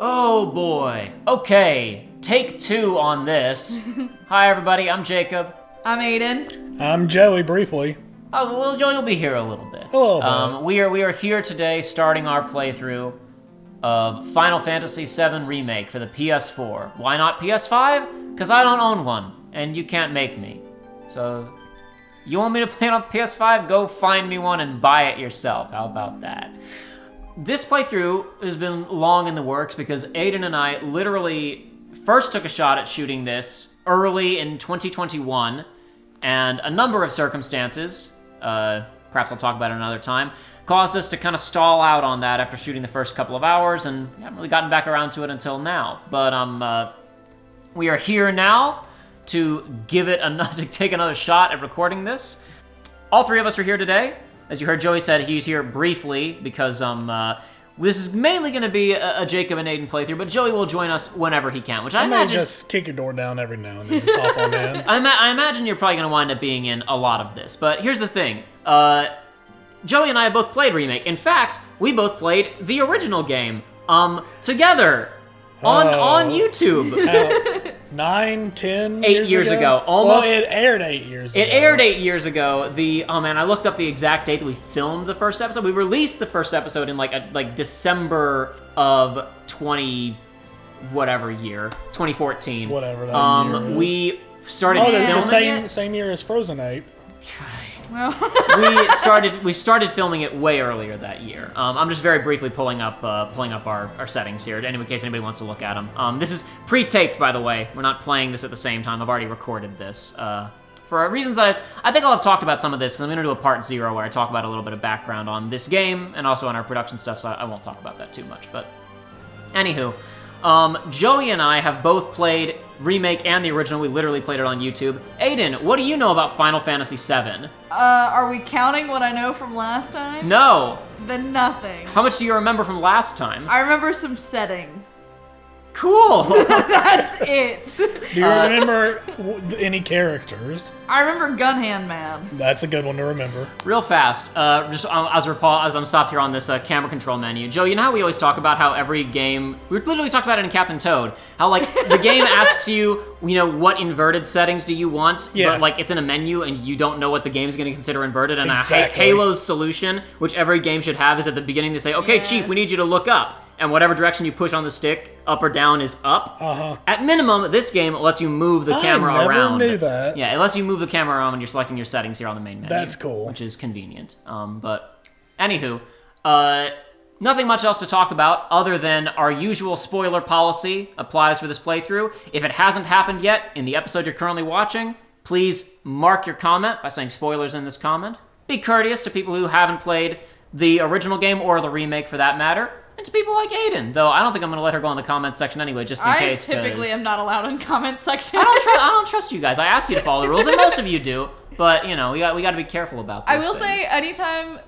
Oh boy. Okay, take 2 on this. Hi everybody, I'm Jacob. I'm Aidan. I'm Joey, briefly. Oh, well, Joey will be here a little bit. A little bit. We are here today starting our playthrough of Final Fantasy VII Remake for the PS4. Why not PS5? Because I don't own one, and you can't make me. So, you want me to play it on PS5? Go find me one and buy it yourself. How about that? This playthrough has been long in the works because Aidan and I literally first took a shot at shooting this early in 2021, and a number of circumstances, perhaps I'll talk about it another time, caused us to kind of stall out on that after shooting the first couple of hours, and we haven't really gotten back around to it until now. But we are here now to take another shot at recording this. All 3 of us are here today. As you heard Joey said, he's here briefly because this is mainly going to be a Jacob and Aidan playthrough, but Joey will join us whenever he can, which I imagine... just kick your door down every now and then, just hop on in. I imagine you're probably going to wind up being in a lot of this, but here's the thing. Joey and I both played Remake. In fact, we both played the original game together on YouTube. 9, 10 8 years ago. Almost. Well, it aired 8 years ago. It aired 8 years ago. I looked up the exact date that we filmed the first episode. We released the first episode in like December of 2014. Whatever that year is. We started filming the same year as Frozen 8. we started filming it way earlier that year. I'm just very briefly pulling up our settings here, in case anybody wants to look at them. This is pre-taped, by the way. We're not playing this at the same time. I've already recorded this for reasons that I think I'll have talked about some of this because I'm going to do a part 0 where I talk about a little bit of background on this game and also on our production stuff. So I won't talk about that too much. But anywho, Joey and I have both played Remake and the original. We literally played it on YouTube. Aidan, what do you know about Final Fantasy VII? Are we counting what I know from last time? No. Then nothing. How much do you remember from last time? I remember some setting. Cool. That's it. Do you remember any characters? I remember Gunhand Man. That's a good one to remember. Real fast, just as I'm stopped here on this camera control menu. Joe, you know how we always talk about how every game, we literally talked about it in Captain Toad, how like the game asks you, what inverted settings do you want, but like it's in a menu and you don't know what the game's going to consider inverted, and exactly. Halo's solution, which every game should have, is at the beginning they say, okay, Chief, we need you to look up. And whatever direction you push on the stick, up or down, is up. At minimum, this game lets you move the camera around. I never knew that. Yeah, it lets you move the camera around when you're selecting your settings here on the main menu. That's cool. Which is convenient. But anywho, nothing much else to talk about other than our usual spoiler policy applies for this playthrough. If it hasn't happened yet in the episode you're currently watching, please mark your comment by saying spoilers in this comment. Be courteous to people who haven't played the original game or the remake for that matter. And to people like Aidan, though I don't think I'm going to let her go in the comments section anyway, just in case. I typically am not allowed in comment section. I don't trust you guys. I ask you to follow the rules, and most of you do. But we got to be careful about this. I will say, anytime,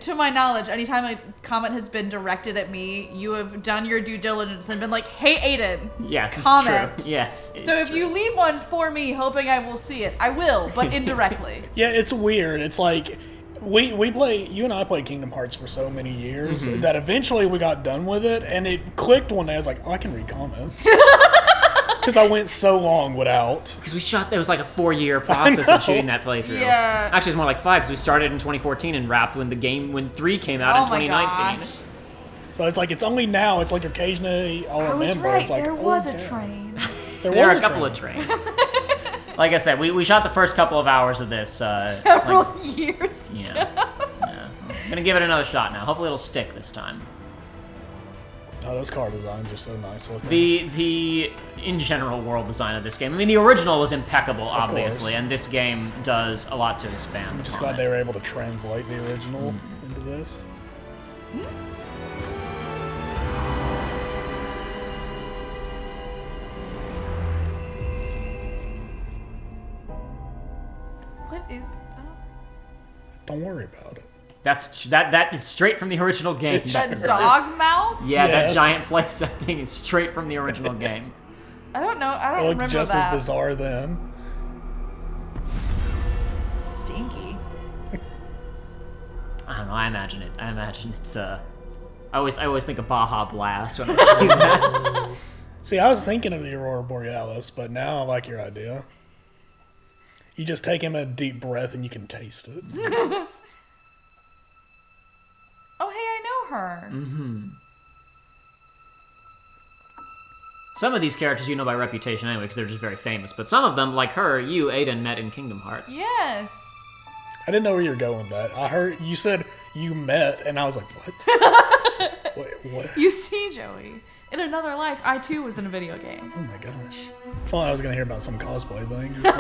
to my knowledge, anytime a comment has been directed at me, you have done your due diligence and been like, "Hey, Aidan, yes, comment." It's true. Yes. So if you leave one for me, hoping I will see it, I will, but indirectly. Yeah, it's weird. It's like. You and I played Kingdom Hearts for so many years that eventually we got done with it, and it clicked one day. I was like, oh, I can read comments. Because I went so long without. Because it was like a 4-year process of shooting that playthrough. Yeah. Actually, it's more like 5, because we started in 2014 and wrapped when 3 came out in 2019. Gosh. So it's like, it's only now, it's like occasionally I'll remember. Right. It's like, there was a train. There are a couple of trains. Like I said, we shot the first couple of hours of this. Several years ago. Yeah. I'm going to give it another shot now. Hopefully it'll stick this time. Oh, those car designs are so nice looking. The in general world design of this game. I mean, the original was impeccable, obviously, and this game does a lot to expand. I'm just glad they were able to translate the original into this. What is Don't worry about it. That is straight from the original game. that dog mouth? Yeah, Yes. that giant playset thing is straight from the original game. I don't know. I don't It looked remember just that. as bizarre then. Stinky. I don't know. I imagine it's I always think of Baja Blast when I see that. See, I was thinking of the Aurora Borealis, but now I like your idea. You just take him a deep breath and you can taste it. Oh, hey, I know her. Mm-hmm. Some of these characters you know by reputation anyway, because they're just very famous. But some of them, like her, you, Aidan, met in Kingdom Hearts. Yes. I didn't know where you were going with that. I heard you said you met, and I was like, what? Wait, what? You see, Joey, in another life, I too was in a video game. Oh my gosh. I thought I was going to hear about some cosplay thing or something.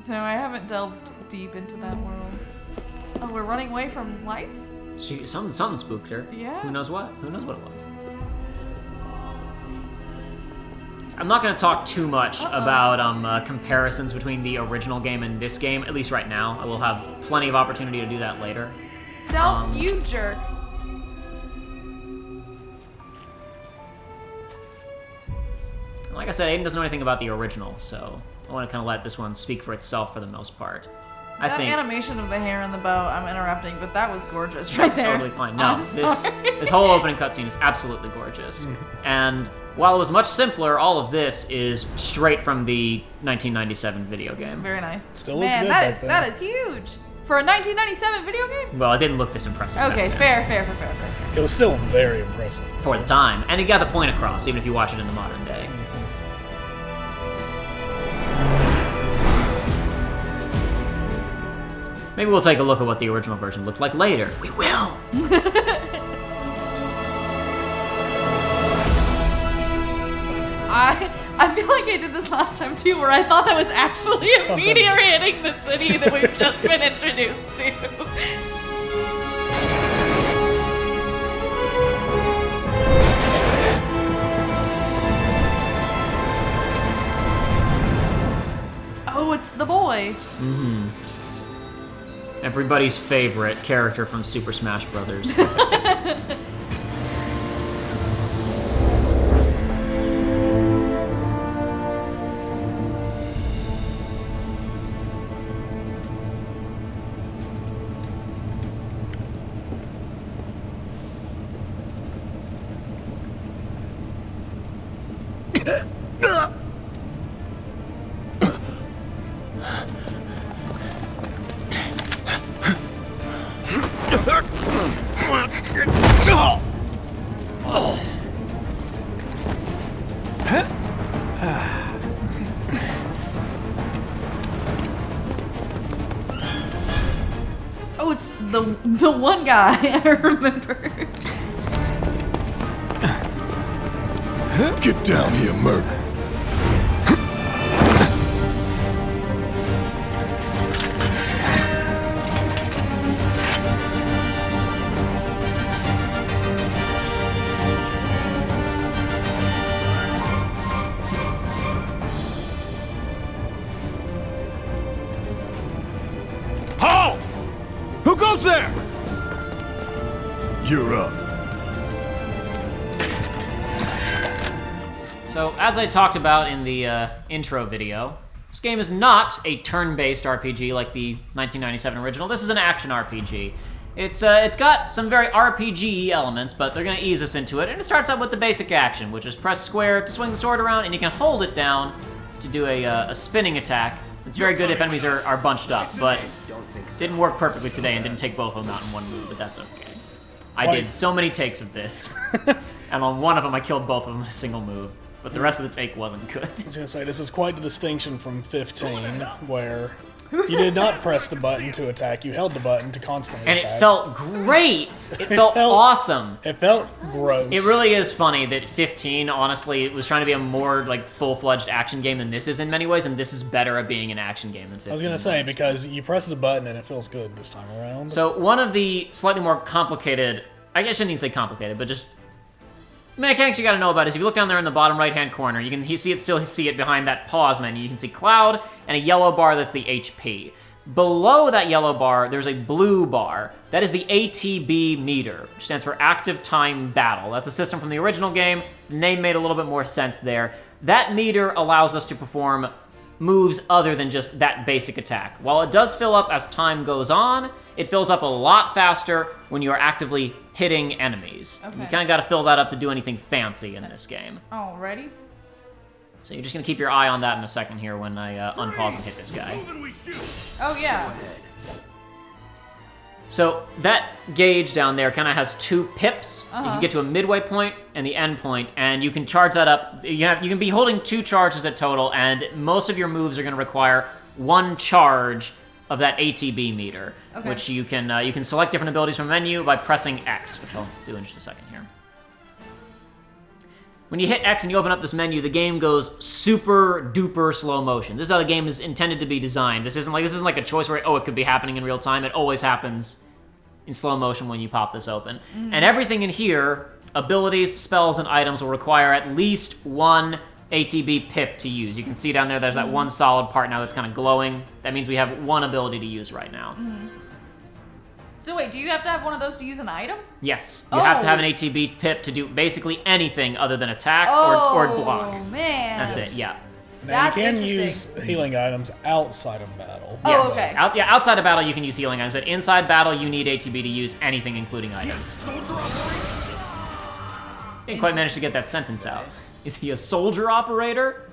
No, I haven't delved deep into that world. Oh, we're running away from lights? Something spooked her. Yeah. Who knows what? Who knows what it was? I'm not going to talk too much about comparisons between the original game and this game, at least right now. I will have plenty of opportunity to do that later. Don't you jerk. Like I said, Aidan doesn't know anything about the original, so I want to kind of let this one speak for itself for the most part. That animation of the hair and the bow, I'm interrupting, but that was gorgeous right there. Totally fine. No, this whole opening cutscene is absolutely gorgeous. Mm-hmm. And while it was much simpler, all of this is straight from the 1997 video game. Very nice. Still looks Man, good that is huge. For a 1997 video game? Well, it didn't look this impressive. Okay, fair. It was still very impressive. For the time. And it got the point across, even if you watch it in the modern day. Maybe we'll take a look at what the original version looked like later. We will! I feel like I did this last time too, where I thought that was actually a meteor hitting the city that we've just been introduced to. Oh, it's the boy. Mm-hmm. Everybody's favorite character from Super Smash Brothers. Oh, it's the one guy I remember. Get down here, Merc. Halt! Who goes there? You're up. So, as I talked about in the intro video, this game is not a turn-based RPG like the 1997 original. This is an action RPG. It's got some very RPG elements, but they're going to ease us into it. And it starts out with the basic action, which is press square to swing the sword around, and you can hold it down to do a spinning attack. It's very good if enemies are bunched up, but didn't work perfectly today and didn't take both of them out in one move, but that's okay. I did so many takes of this, and on one of them I killed both of them in a single move. But the rest of the take wasn't good. I was going to say, this is quite the distinction from 15, where you did not press the button to attack, you held the button to constantly and attack. it felt great! It felt awesome! It felt gross. It really is funny that 15, honestly, was trying to be a more like full-fledged action game than this is in many ways, and this is better at being an action game than 15. I was going to say, because you press the button and it feels good this time around. So one of the slightly more complicated, I guess I shouldn't even say complicated, but just mechanics you gotta know about is if you look down there in the bottom right-hand corner, you can still see it behind that pause menu. You can see Cloud and a yellow bar that's the HP. Below that yellow bar, there's a blue bar. That is the ATB meter, which stands for Active Time Battle. That's a system from the original game. The name made a little bit more sense there. That meter allows us to perform moves other than just that basic attack. While it does fill up as time goes on, it fills up a lot faster when you're actively hitting enemies. Okay. You kind of got to fill that up to do anything fancy in this game. Alrighty. So you're just going to keep your eye on that in a second here when I unpause and hit this guy. Oh, yeah. So that gauge down there kind of has 2 pips. You Uh-huh. can get to a midway point and the end point, and you can charge that up. You can be holding 2 charges at total, and most of your moves are going to require 1 charge of that ATB meter, Okay. which you can select different abilities from the menu by pressing X, which I'll do in just a second here. When you hit X and you open up this menu, the game goes super duper slow motion. This is how the game is intended to be designed. This isn't like a choice where it could be happening in real time. It always happens in slow motion when you pop this open. And everything in here, abilities, spells, and items will require at least 1 ATB pip to use. You can see down there's that 1 solid part now that's kind of glowing. That means we have 1 ability to use right now. So wait, do you have to have one of those to use an item? Yes, you have to have an Oh. ATB pip to do basically anything other than attack or block. Oh, man. That's it, yeah. Now, That's you can interesting. use healing items outside of battle. Oh, Yes. okay. Outside of battle, you can use healing items, but inside battle, you need ATB to use anything, including items. Didn't quite manage to get that sentence out. Is he a soldier operator?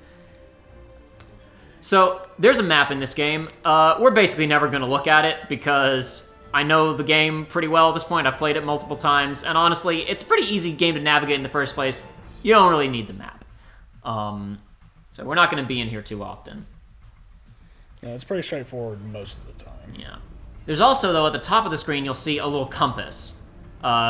So, there's a map in this game. We're basically never going to look at it because I know the game pretty well at this point. I've played it multiple times, and honestly, it's a pretty easy game to navigate in the first place. You don't really need the map. So we're not going to be in here too often. No, it's pretty straightforward most of the time. Yeah. There's also, though, at the top of the screen, you'll see a little compass,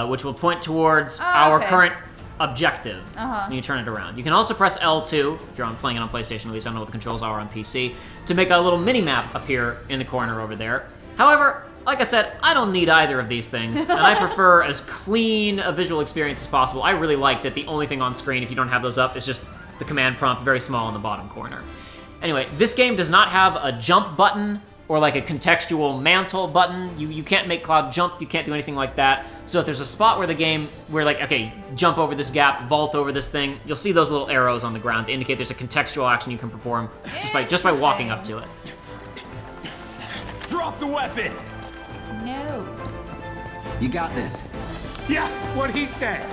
which will point towards our okay. current objective Uh-huh. when you turn it around. You can also press L2, if you're playing it on PlayStation, at least I don't know what the controls are on PC, to make a little mini-map appear in the corner over there. However, like I said, I don't need either of these things, and I prefer as clean a visual experience as possible. I really like that the only thing on screen, if you don't have those up, is just the command prompt, very small in the bottom corner. Anyway, this game does not have a jump button or like a contextual mantle button. You can't make Cloud jump, you can't do anything like that. So if there's a spot where like, okay, jump over this gap, vault over this thing, you'll see those little arrows on the ground to indicate there's a contextual action you can perform just by walking up to it. Drop the weapon! No. You got this. Yeah, what he said.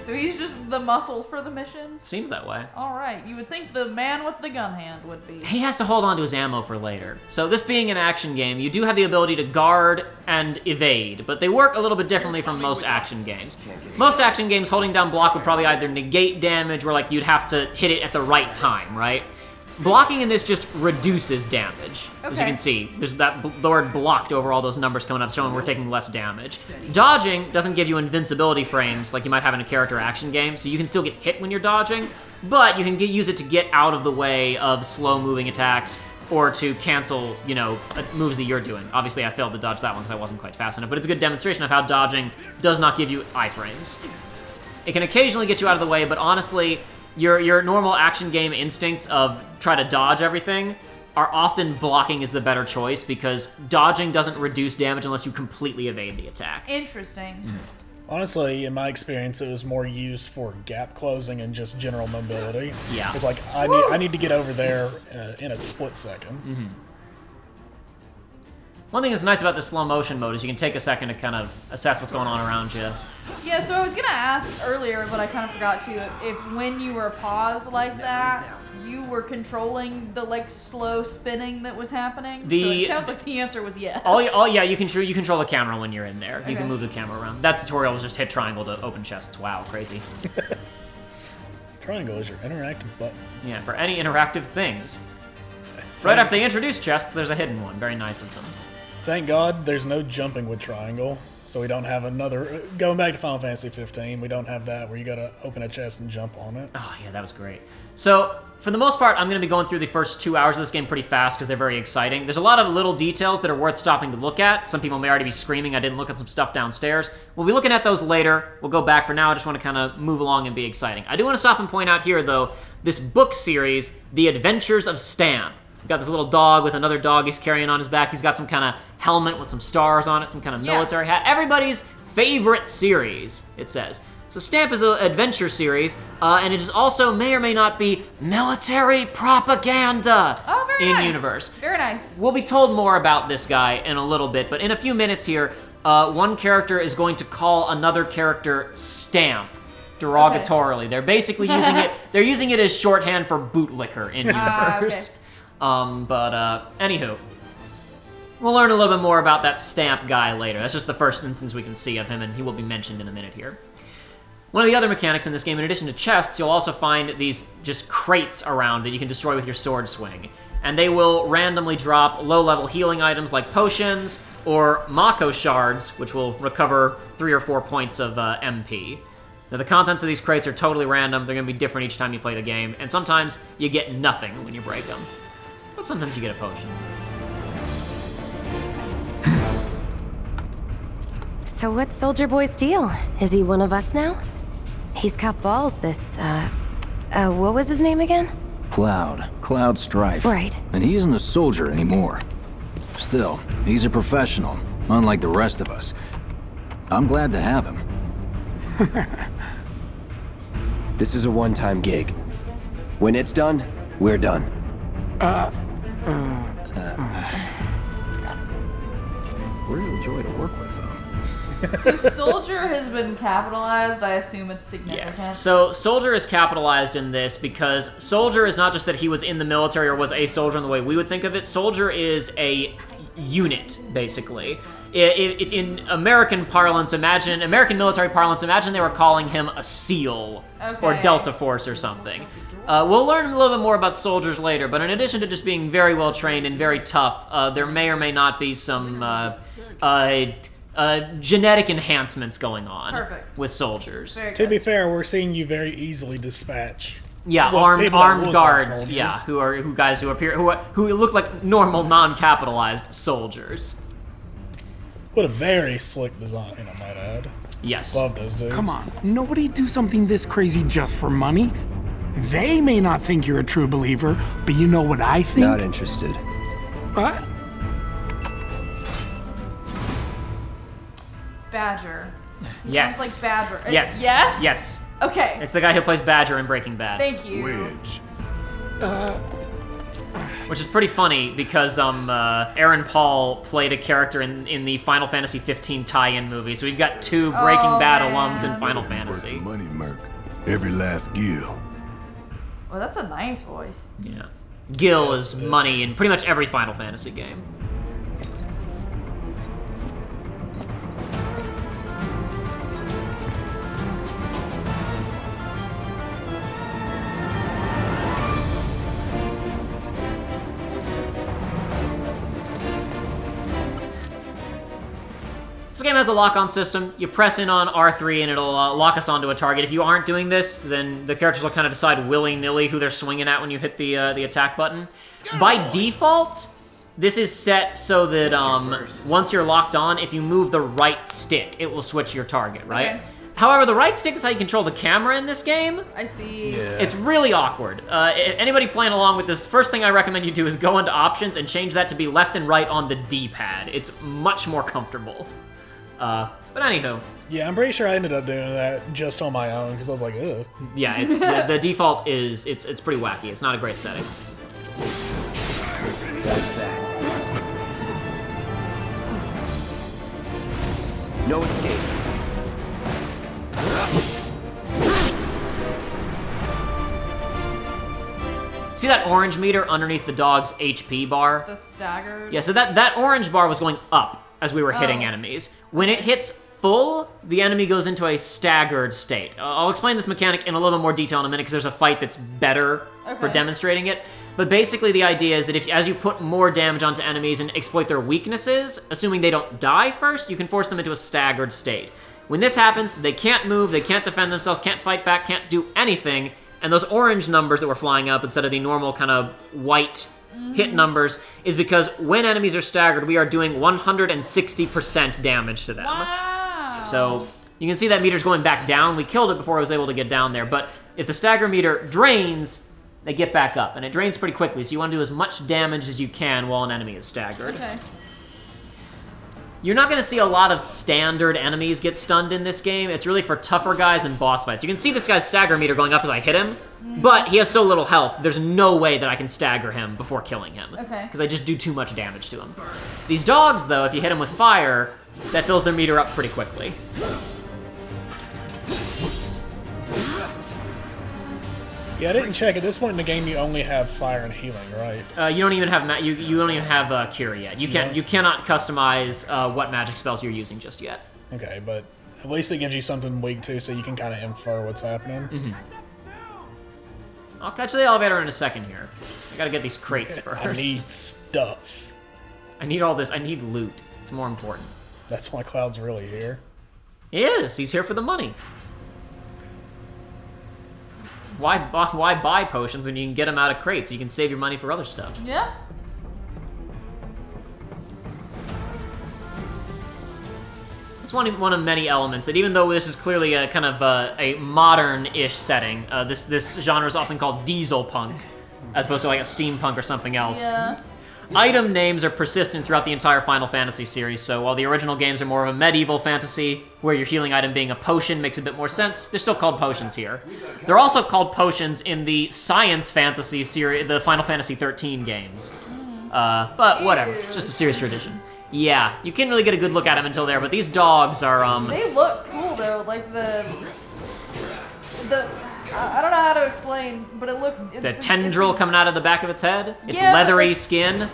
So he's just the muscle for the mission? Seems that way. Alright, you would think the man with the gun hand would be. He has to hold on to his ammo for later. So this being an action game, you do have the ability to guard and evade, but they work a little bit differently from most action games. Most action games, holding down block would probably either negate damage or like you'd have to hit it at the right time, right? Blocking in this just reduces damage. As you Okay. can see, there's the word blocked over all those numbers coming up showing we're taking less damage. Dodging doesn't give you invincibility frames like you might have in a character action game, so you can still get hit when you're dodging, but you can use it to get out of the way of slow-moving attacks or to cancel, moves that you're doing. Obviously, I failed to dodge that one because I wasn't quite fast enough, but it's a good demonstration of how dodging does not give you iframes. It can occasionally get you out of the way, but honestly, your normal action game instincts of try to dodge everything are often blocking is the better choice because dodging doesn't reduce damage unless you completely evade the attack. Interesting. Honestly, in my experience, it was more used for gap closing and just general mobility. Yeah. It's like, I need to get over there in a split second. One thing that's nice about the slow motion mode is you can take a second to kind of assess what's going on around you. Yeah, so I was gonna ask earlier, but I kind of forgot to, if when you were paused like that, you were controlling the like slow spinning that was happening? So it sounds like the answer was yes. Yeah, you control the camera when you're in there. You Okay. can move the camera around. That tutorial was just hit triangle to open chests. Wow, crazy. Triangle is your interactive button. Yeah, for any interactive things. Right after they introduce chests, there's a hidden one. Very nice of them. Thank God there's no jumping with triangle, so we don't have another... Going back to Final Fantasy 15, we don't have that where you gotta open a chest and jump on it. Oh, yeah, that was great. So, for the most part, I'm going to be going through the first 2 hours of this game pretty fast because they're very exciting. There's a lot of little details that are worth stopping to look at. Some people may already be screaming I didn't look at some stuff downstairs. We'll be looking at those later. We'll go back for now. I just want to kind of move along and be exciting. I do want to stop and point out here, though, this book series, The Adventures of Stamp. We've got this little dog with another dog he's carrying on his back. He's got some kind of helmet with some stars on it, some kind of military hat. Everybody's favorite series, it says. So Stamp is an adventure series, and it is also may or may not be military propaganda. Oh, very nice. universe. Very nice. We'll be told more about this guy in a little bit, but in a few minutes here, one character is going to call another character Stamp derogatorily. Okay. They're basically using it. They're using it as shorthand for bootlicker in universe. Anywho, we'll learn a little bit more about that Stamp guy later. That's just the first instance we can see of him, and he will be mentioned in a minute here. One of the other mechanics in this game, in addition to chests, you'll also find these just crates around that you can destroy with your sword swing. And they will randomly drop low-level healing items like potions or Mako shards, which will recover 3 or 4 points of MP. Now, the contents of these crates are totally random. They're going to be different each time you play the game. And sometimes you get nothing when you break them. But sometimes you get a potion. So what's Soldier Boy's deal? Is he one of us now? He's got balls, this, what was his name again? Cloud Strife. Right. And he isn't a soldier anymore. Still, he's a professional, unlike the rest of us. I'm glad to have him. This is a one-time gig. When it's done, we're done. We're a joy to work with, though. So Soldier has been capitalized. I assume it's significant. Yes. So Soldier is capitalized in this because Soldier is not just that he was in the military or was a soldier in the way we would think of it. Soldier is a unit, basically. In American parlance, American military parlance, imagine they were calling him a SEAL or Delta Force or something. We'll learn a little bit more about soldiers later, but in addition to just being very well trained and very tough, there may or may not be some genetic enhancements going on with solars. To be fair, we're seeing you very easily dispatch. Yeah, armed guards. Yeah, who look like normal, non-capitalized soldiers. What a very slick design, I might add. Yes. Love those dudes. Come on, nobody do something this crazy just for money. They may not think you're a true believer, but you know what I think? Not interested. What? Badger. He Yes. sounds like Badger. Yes. Yes? Yes. Okay. It's the guy who plays Badger in Breaking Bad. Thank you. Wedge. Which is pretty funny because Aaron Paul played a character in the Final Fantasy 15 tie-in movie, so we've got 2 Breaking Bad alums in Final Fantasy. Money, Merc. Every last gill. Well, that's a nice voice. Yeah. Gil is money in pretty much every Final Fantasy game. This game has a lock-on system. You press in on R3 and it'll lock us onto a target. If you aren't doing this, then the characters will kind of decide willy-nilly who they're swinging at when you hit the attack button. By default, this is set so that once you're locked on, if you move the right stick, it will switch your target, right? Okay. However, the right stick is how you control the camera in this game. I see. It's really awkward. If anybody playing along with this, first thing I recommend you do is go into options and change that to be left and right on the D-pad. It's much more comfortable. But anywho. Yeah, I'm pretty sure I ended up doing that just on my own because I was like, ugh. Yeah, it's the default is it's pretty wacky. It's not a great setting. That's that. No escape. See that orange meter underneath the dog's HP bar? The staggered. Yeah, so that orange bar was going up as we were hitting enemies. When it hits full, the enemy goes into a staggered state. I'll explain this mechanic in a little bit more detail in a minute because there's a fight that's better for demonstrating it. But basically the idea is that as you put more damage onto enemies and exploit their weaknesses, assuming they don't die first, you can force them into a staggered state. When this happens, they can't move, they can't defend themselves, can't fight back, can't do anything, and those orange numbers that were flying up instead of the normal kind of white hit numbers is because when enemies are staggered, we are doing 160% damage to them. Wow. So you can see that meter's going back down. We killed it before I was able to get down there, but if the stagger meter drains, they get back up, and it drains pretty quickly, so you want to do as much damage as you can while an enemy is staggered. Okay. You're not going to see a lot of standard enemies get stunned in this game. It's really for tougher guys and boss fights. You can see this guy's stagger meter going up as I hit him, but he has so little health, there's no way that I can stagger him before killing him. Okay. Because I just do too much damage to him. These dogs, though, if you hit them with fire, that fills their meter up pretty quickly. Yeah, I didn't check. At this point in the game, you only have fire and healing, right? You don't even have you don't even have cure yet. You cannot customize what magic spells you're using just yet. Okay, but at least it gives you something weak too, so you can kind of infer what's happening. Mm-hmm. I'll catch the elevator in a second here. I gotta get these crates first. I need stuff. I need all this. I need loot. It's more important. That's why Cloud's really here. He is. He's here for the money. Why buy potions when you can get them out of crates? You can save your money for other stuff. Yeah. It's one of many elements that, even though this is clearly a kind of a modern-ish setting, this genre is often called diesel punk, as opposed to like a steampunk or something else. Yeah. Item names are persistent throughout the entire Final Fantasy series, so while the original games are more of a medieval fantasy, where your healing item being a potion makes a bit more sense, they're still called potions here. They're also called potions in the science fantasy series, the Final Fantasy 13 games. But whatever, it's just a series tradition. Yeah, you can't really get a good look at them until there, but these dogs are, They look cool, though, like the I don't know how to explain, but it looks... The tendril coming out of the back of its head. It's yeah, leathery skin.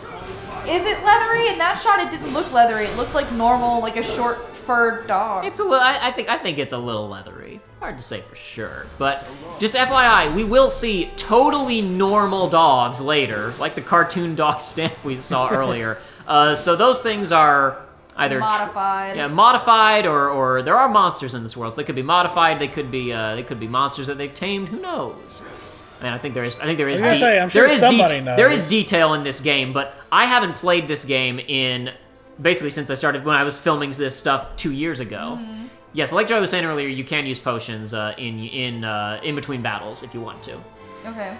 Is it leathery? In that shot, it didn't look leathery. It looked like normal, like a short furred dog. It's a little. I think it's a little leathery. Hard to say for sure, but just FYI, we will see totally normal dogs later, like the cartoon dog stamp we saw earlier. So those things are either modified. Modified, or there are monsters in this world. So they could be modified. They could be monsters that they've tamed. Who knows? I mean, I think there is. I'm sure somebody knows. There is detail in this game, but I haven't played this game in basically since I started when I was filming this stuff 2 years ago. Mm-hmm. Yes, like Joey was saying earlier, you can use potions in between battles if you want to. Okay.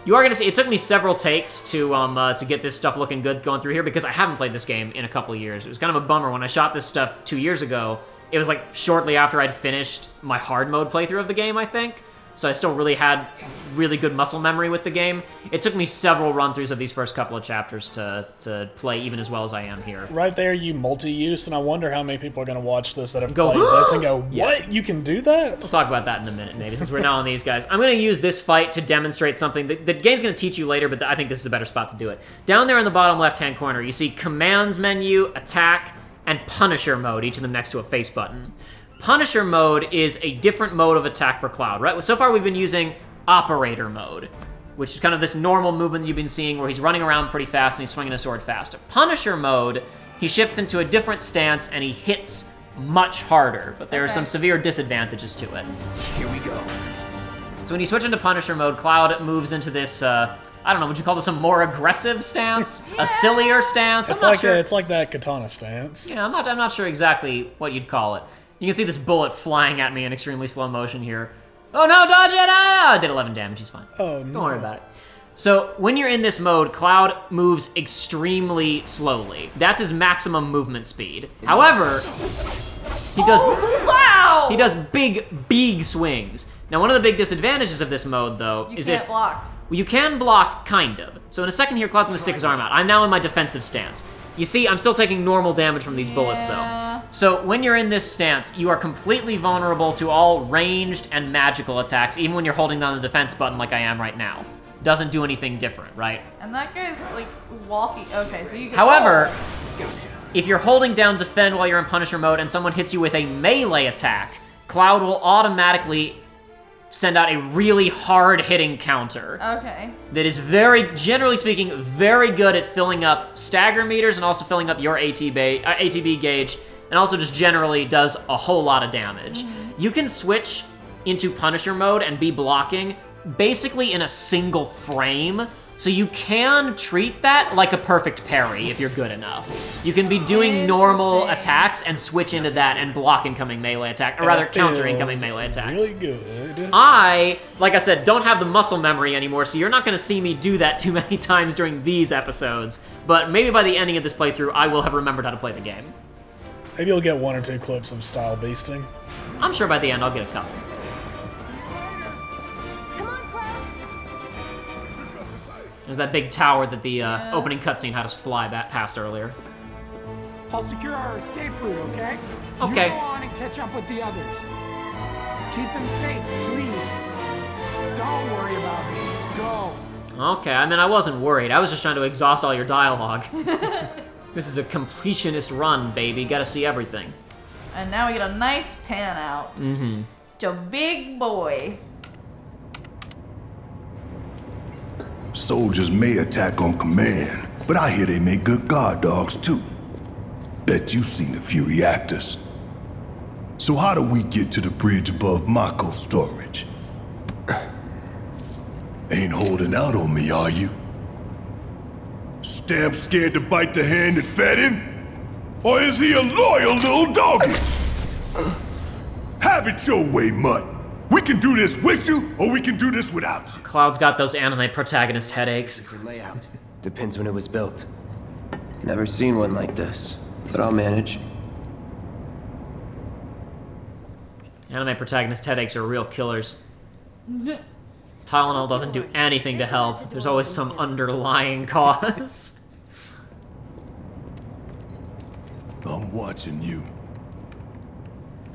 You are gonna see. It took me several takes to get this stuff looking good going through here because I haven't played this game in a couple of years. It was kind of a bummer when I shot this stuff 2 years ago. It was like shortly after I'd finished my hard mode playthrough of the game, I think. So I still really had really good muscle memory with the game. It took me several run-throughs of these first couple of chapters to play even as well as I am here. Right there, you multi-use, and I wonder how many people are going to watch this that have played this and go, what? Yeah. You can do that? We'll talk about that in a minute, maybe, since we're now on these guys. I'm going to use this fight to demonstrate something. The game's going to teach you later, but I think this is a better spot to do it. Down there in the bottom left-hand corner, you see Commands menu, Attack, and Punisher mode, each of them next to a face button. Punisher mode is a different mode of attack for Cloud, right? So far we've been using Operator mode, which is kind of this normal movement you've been seeing where he's running around pretty fast and he's swinging a sword fast. Punisher mode, he shifts into a different stance and he hits much harder, but there are some severe disadvantages to it. Here we go. So when you switch into Punisher mode, Cloud moves into this, I don't know, would you call this a more aggressive stance? Yeah. A sillier stance? It's like that katana stance. Yeah, I'm not sure exactly what you'd call it. You can see this bullet flying at me in extremely slow motion here. Oh no, dodge it! I did 11 damage, he's fine. Oh no. Don't worry about it. So when you're in this mode, Cloud moves extremely slowly. That's his maximum movement speed. However, he does big swings. Now one of the big disadvantages of this mode though is if block. Well, you can block, kind of. So in a second here, Cloud's gonna stick his arm out. I'm now in my defensive stance. You see, I'm still taking normal damage from these bullets, though. So when you're in this stance, you are completely vulnerable to all ranged and magical attacks, even when you're holding down the defense button like I am right now. Doesn't do anything different, right? And that guy's, like, walking. Okay, so you can... However, if you're holding down defend while you're in Punisher mode and someone hits you with a melee attack, Cloud will automatically send out a really hard-hitting counter. Okay. That is generally speaking, very good at filling up stagger meters and also filling up your ATB gauge, and also just generally does a whole lot of damage. Mm-hmm. You can switch into Punisher mode and be blocking basically in a single frame, so you can treat that like a perfect parry if you're good enough. You can be doing normal attacks and switch into that and block incoming melee attack, or rather counter incoming melee attacks. Really good. I, like I said, don't have the muscle memory anymore, so you're not going to see me do that too many times during these episodes, but maybe by the ending of this playthrough, I will have remembered how to play the game. Maybe you'll get 1 or 2 clips of style beasting. I'm sure by the end I'll get a couple. Come on, Cloud. There's that big tower that the opening cutscene had us fly past earlier. I'll secure our escape route, okay? Okay. You go on and catch up with the others. Keep them safe, please. Don't worry about me. Go. Okay, I mean, I wasn't worried. I was just trying to exhaust all your dialogue. This is a completionist run, baby. Gotta see everything. And now we get a nice pan out. Mm-hmm. To Big Boy. Soldiers may attack on command, but I hear they make good guard dogs too. Bet you've seen a few reactors. So how do we get to the bridge above Mako storage? Ain't holding out on me, are you? Stamp scared to bite the hand that fed him? Or is he a loyal little doggy? Have it your way, Mutt. We can do this with you, or we can do this without you. Cloud's got those anime protagonist headaches. Different layout. Depends when it was built. Never seen one like this, but I'll manage. Anime protagonist headaches are real killers. Tylenol doesn't do anything to help. There's always some underlying cause. I'm watching you.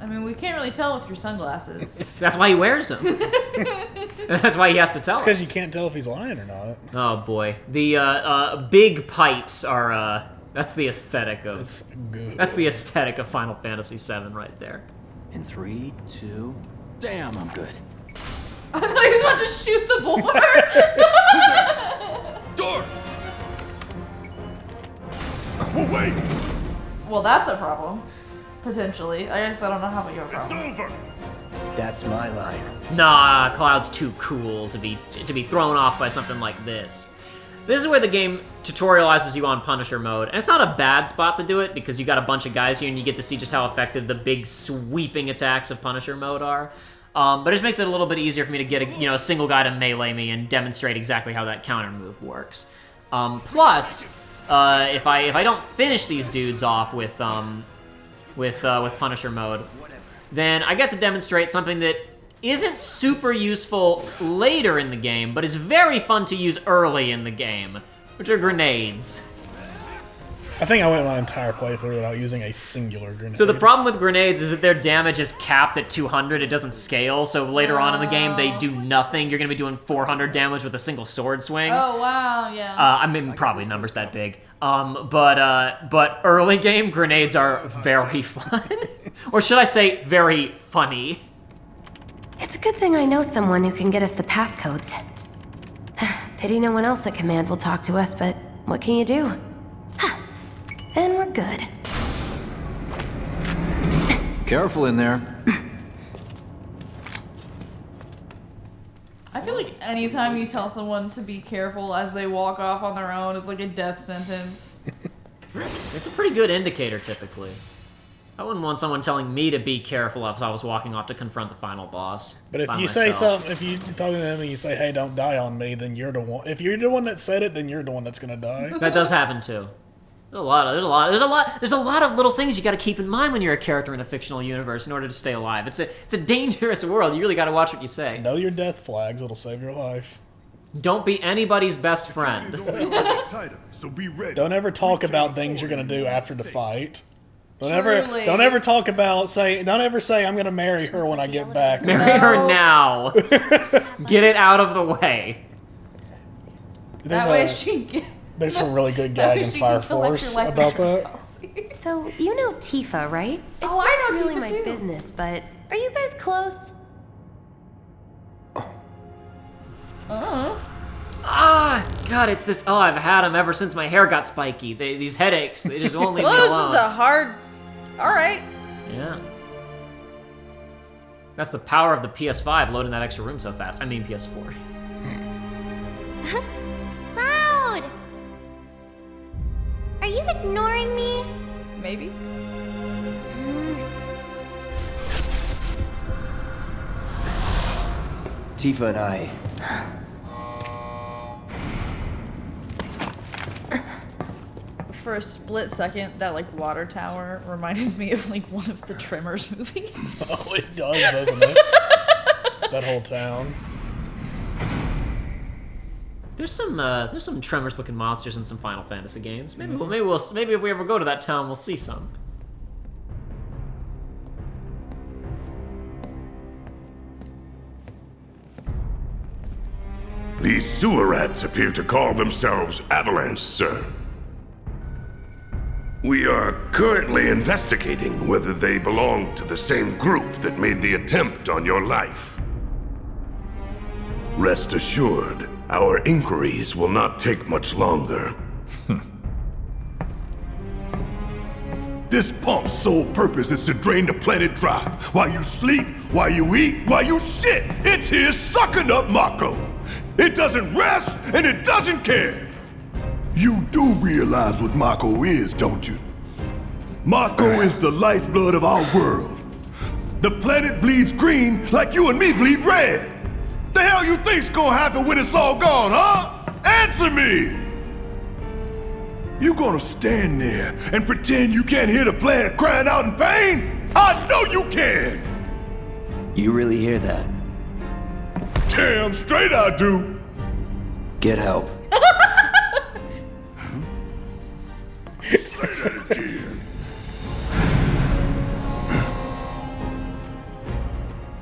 I mean, we can't really tell with your sunglasses. That's why he wears them. That's why he has to tell us. Because you can't tell if he's lying or not. Oh boy, the big pipes are. That's the aesthetic of. It's good. That's the aesthetic of Final Fantasy VII right there. In 3, 2, damn, I'm good. I thought he was about to shoot the board. Door! Oh, wait! Well, that's a problem. Potentially. I guess I don't know how big of a It's problem. over! That's my line. Nah, Cloud's too cool to be thrown off by something like this. This is where the game tutorializes you on Punisher mode, and it's not a bad spot to do it because you got a bunch of guys here and you get to see just how effective the big sweeping attacks of Punisher mode are. But it just makes it a little bit easier for me to get a single guy to melee me and demonstrate exactly how that counter move works. Plus, if I don't finish these dudes off with Punisher mode, then I get to demonstrate something that isn't super useful later in the game, but is very fun to use early in the game, which are grenades. I think I went my entire playthrough without using a singular grenade. So the problem with grenades is that their damage is capped at 200. It doesn't scale, so later on in the game, they do nothing. You're going to be doing 400 damage with a single sword swing. Oh, wow, yeah. I mean, probably numbers that big. But early game grenades are very fun. Or should I say, very funny. It's a good thing I know someone who can get us the passcodes. Pity no one else at command will talk to us, but what can you do? And we're good. Careful in there. I feel like anytime you tell someone to be careful as they walk off on their own is like a death sentence. It's a pretty good indicator, typically. I wouldn't want someone telling me to be careful if I was walking off to confront the final boss. But if by you say myself. something, if you talking to them and you say, "Hey, don't die on me," then you're the one. If you're the one that said it, then you're the one that's gonna die. That does happen too. There's a lot of little things you got to keep in mind when you're a character in a fictional universe in order to stay alive. It's a dangerous world. You really got to watch what you say. Know your death flags. It'll save your life. Don't be anybody's best friend. So be ready. Don't ever talk about things you're gonna do after the fight. Don't Truly. ever talk about Don't ever say I'm gonna marry her when I get back. Marry her now. Get it out of the way. There's That way she can... There's some really good that gag way in she Fire can collect Force your life about insurance that. policy. So, you know Tifa, right? It's Oh, I know not really Tifa my too. business, but are you guys close? Ah, God, it's this. Oh, I've had them ever since my hair got spiky. These headaches, they just won't leave me Well, this alone. is a hard... Alright. Yeah. That's the power of the PS5 loading that extra room so fast. I mean PS4. Cloud! Are you ignoring me? Maybe. Tifa and I. For a split second, that like water tower reminded me of like one of the Tremors movies. Oh, it does, doesn't it? That whole town. There's some Tremors-looking monsters in some Final Fantasy games. Maybe maybe if we ever go to that town, we'll see some. These sewer rats appear to call themselves Avalanche, sir. We are currently investigating whether they belong to the same group that made the attempt on your life. Rest assured, our inquiries will not take much longer. This pump's sole purpose is to drain the planet dry. While you sleep, while you eat, while you shit, it's here sucking up Mako. It doesn't rest, and it doesn't care. You do realize what Mako is, don't you? Mako is the lifeblood of our world. The planet bleeds green like you and me bleed red. The hell you think's gonna happen when it's all gone, huh? Answer me! You gonna stand there and pretend you can't hear the planet crying out in pain? I know you can! You really hear that? Damn straight I do! Get help. Say that again.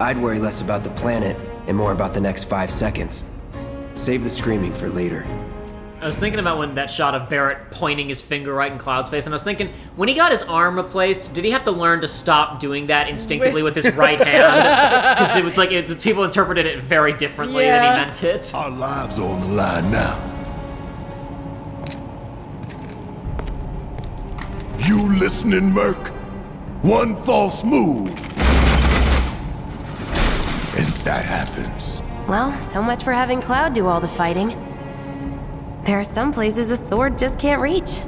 I'd worry less about the planet and more about the next 5 seconds. Save the screaming for later. I was thinking about when that shot of Barrett pointing his finger right in Cloud's face, and I was thinking, when he got his arm replaced, did he have to learn to stop doing that instinctively with his right hand? Because people interpreted it very differently than he meant it. Our lives are on the line now. You listening, Merc? One false move, and that happens. Well, so much for having Cloud do all the fighting. There are some places a sword just can't reach.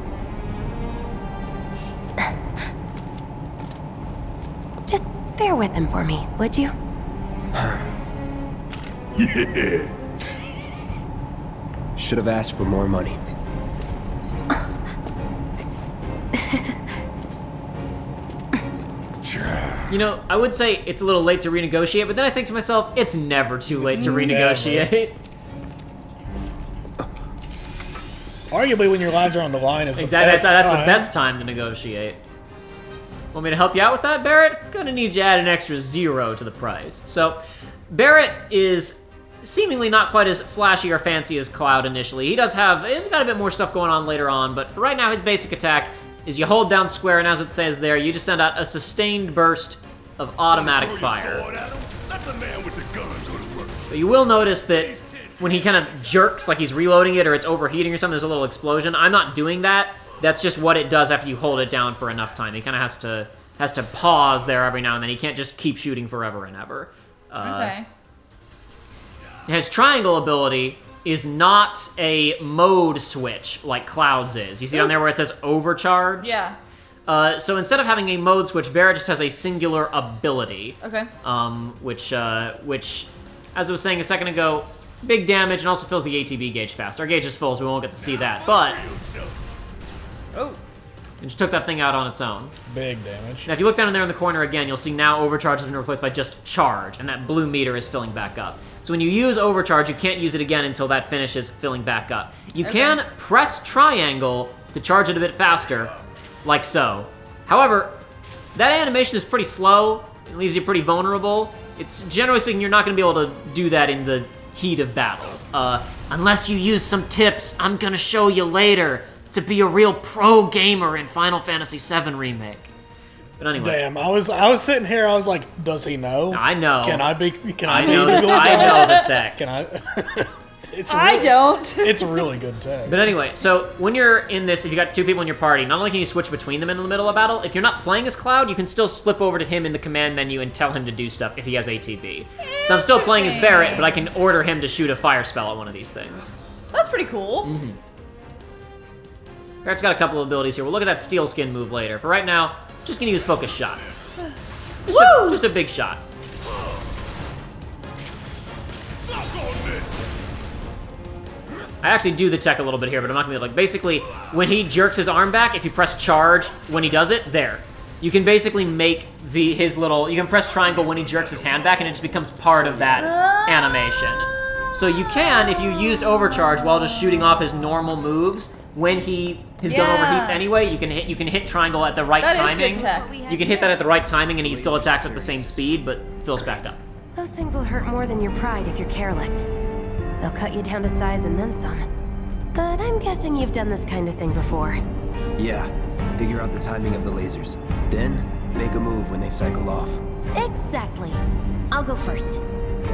Just bear with him for me, would you? Yeah. Should have asked for more money. You know, I would say it's a little late to renegotiate, but then I think to myself, it's never too late to renegotiate. Arguably, when your lives are on the line, is the Exactly, best that's time. the best time to negotiate. Want me to help you out with that, Barrett? Gonna need you to add an extra 0 to the price. So, Barrett is seemingly not quite as flashy or fancy as Cloud initially. He's got a bit more stuff going on later on, but for right now, his basic attack is you hold down square, and as it says there, you just send out a sustained burst of automatic fire. But you will notice that when he kind of jerks, like he's reloading it or it's overheating or something, there's a little explosion. I'm not doing that. That's just what it does after you hold it down for enough time. He kind of has to pause there every now and then. He can't just keep shooting forever and ever. Okay. His triangle ability is not a mode switch like Cloud's is. You see down there where it says overcharge? Yeah. So instead of having a mode switch, Barrett just has a singular ability. Okay. Which, as I was saying a second ago, big damage and also fills the ATB gauge fast. Our gauge is full, so we won't get to see that. But Oh. it just took that thing out on its own. Big damage. Now, if you look down in there in the corner again, you'll see now overcharge has been replaced by just charge, and that blue meter is filling back up. So when you use overcharge, you can't use it again until that finishes filling back up. You can press triangle to charge it a bit faster, like so. However, that animation is pretty slow. It leaves you pretty vulnerable. It's, generally speaking, you're not going to be able to do that in the heat of battle. Unless you use some tips I'm going to show you later to be a real pro gamer in Final Fantasy VII Remake. But anyway. Damn, I was sitting here, I was like, does he know? I know. I know the tech. Can I? I don't. It's really good tech. But anyway, so when you're in this, if you got 2 people in your party, not only can you switch between them in the middle of battle, if you're not playing as Cloud, you can still flip over to him in the command menu and tell him to do stuff if he has ATB. So I'm still playing as Barrett, but I can order him to shoot a fire spell at one of these things. That's pretty cool. Mm-hmm. Barrett's got a couple of abilities here. We'll look at that steel skin move later. For right now, just gonna use focus shot. Just a big shot. I actually do the tech a little bit here, but I'm not gonna be like, basically, when he jerks his arm back, if you press charge when he does it, there. You can basically make you can press triangle when he jerks his hand back, and it just becomes part of that animation. So you can, if you used overcharge while just shooting off his normal moves, when his gun overheats anyway, you can hit triangle at the right timing. That is good tech. You can hit that at the right timing, and he still attacks at the same speed, but fills back up. Those things will hurt more than your pride if you're careless. They'll cut you down to size and then some. But I'm guessing you've done this kind of thing before. Yeah, figure out the timing of the lasers. Then, make a move when they cycle off. Exactly. I'll go first.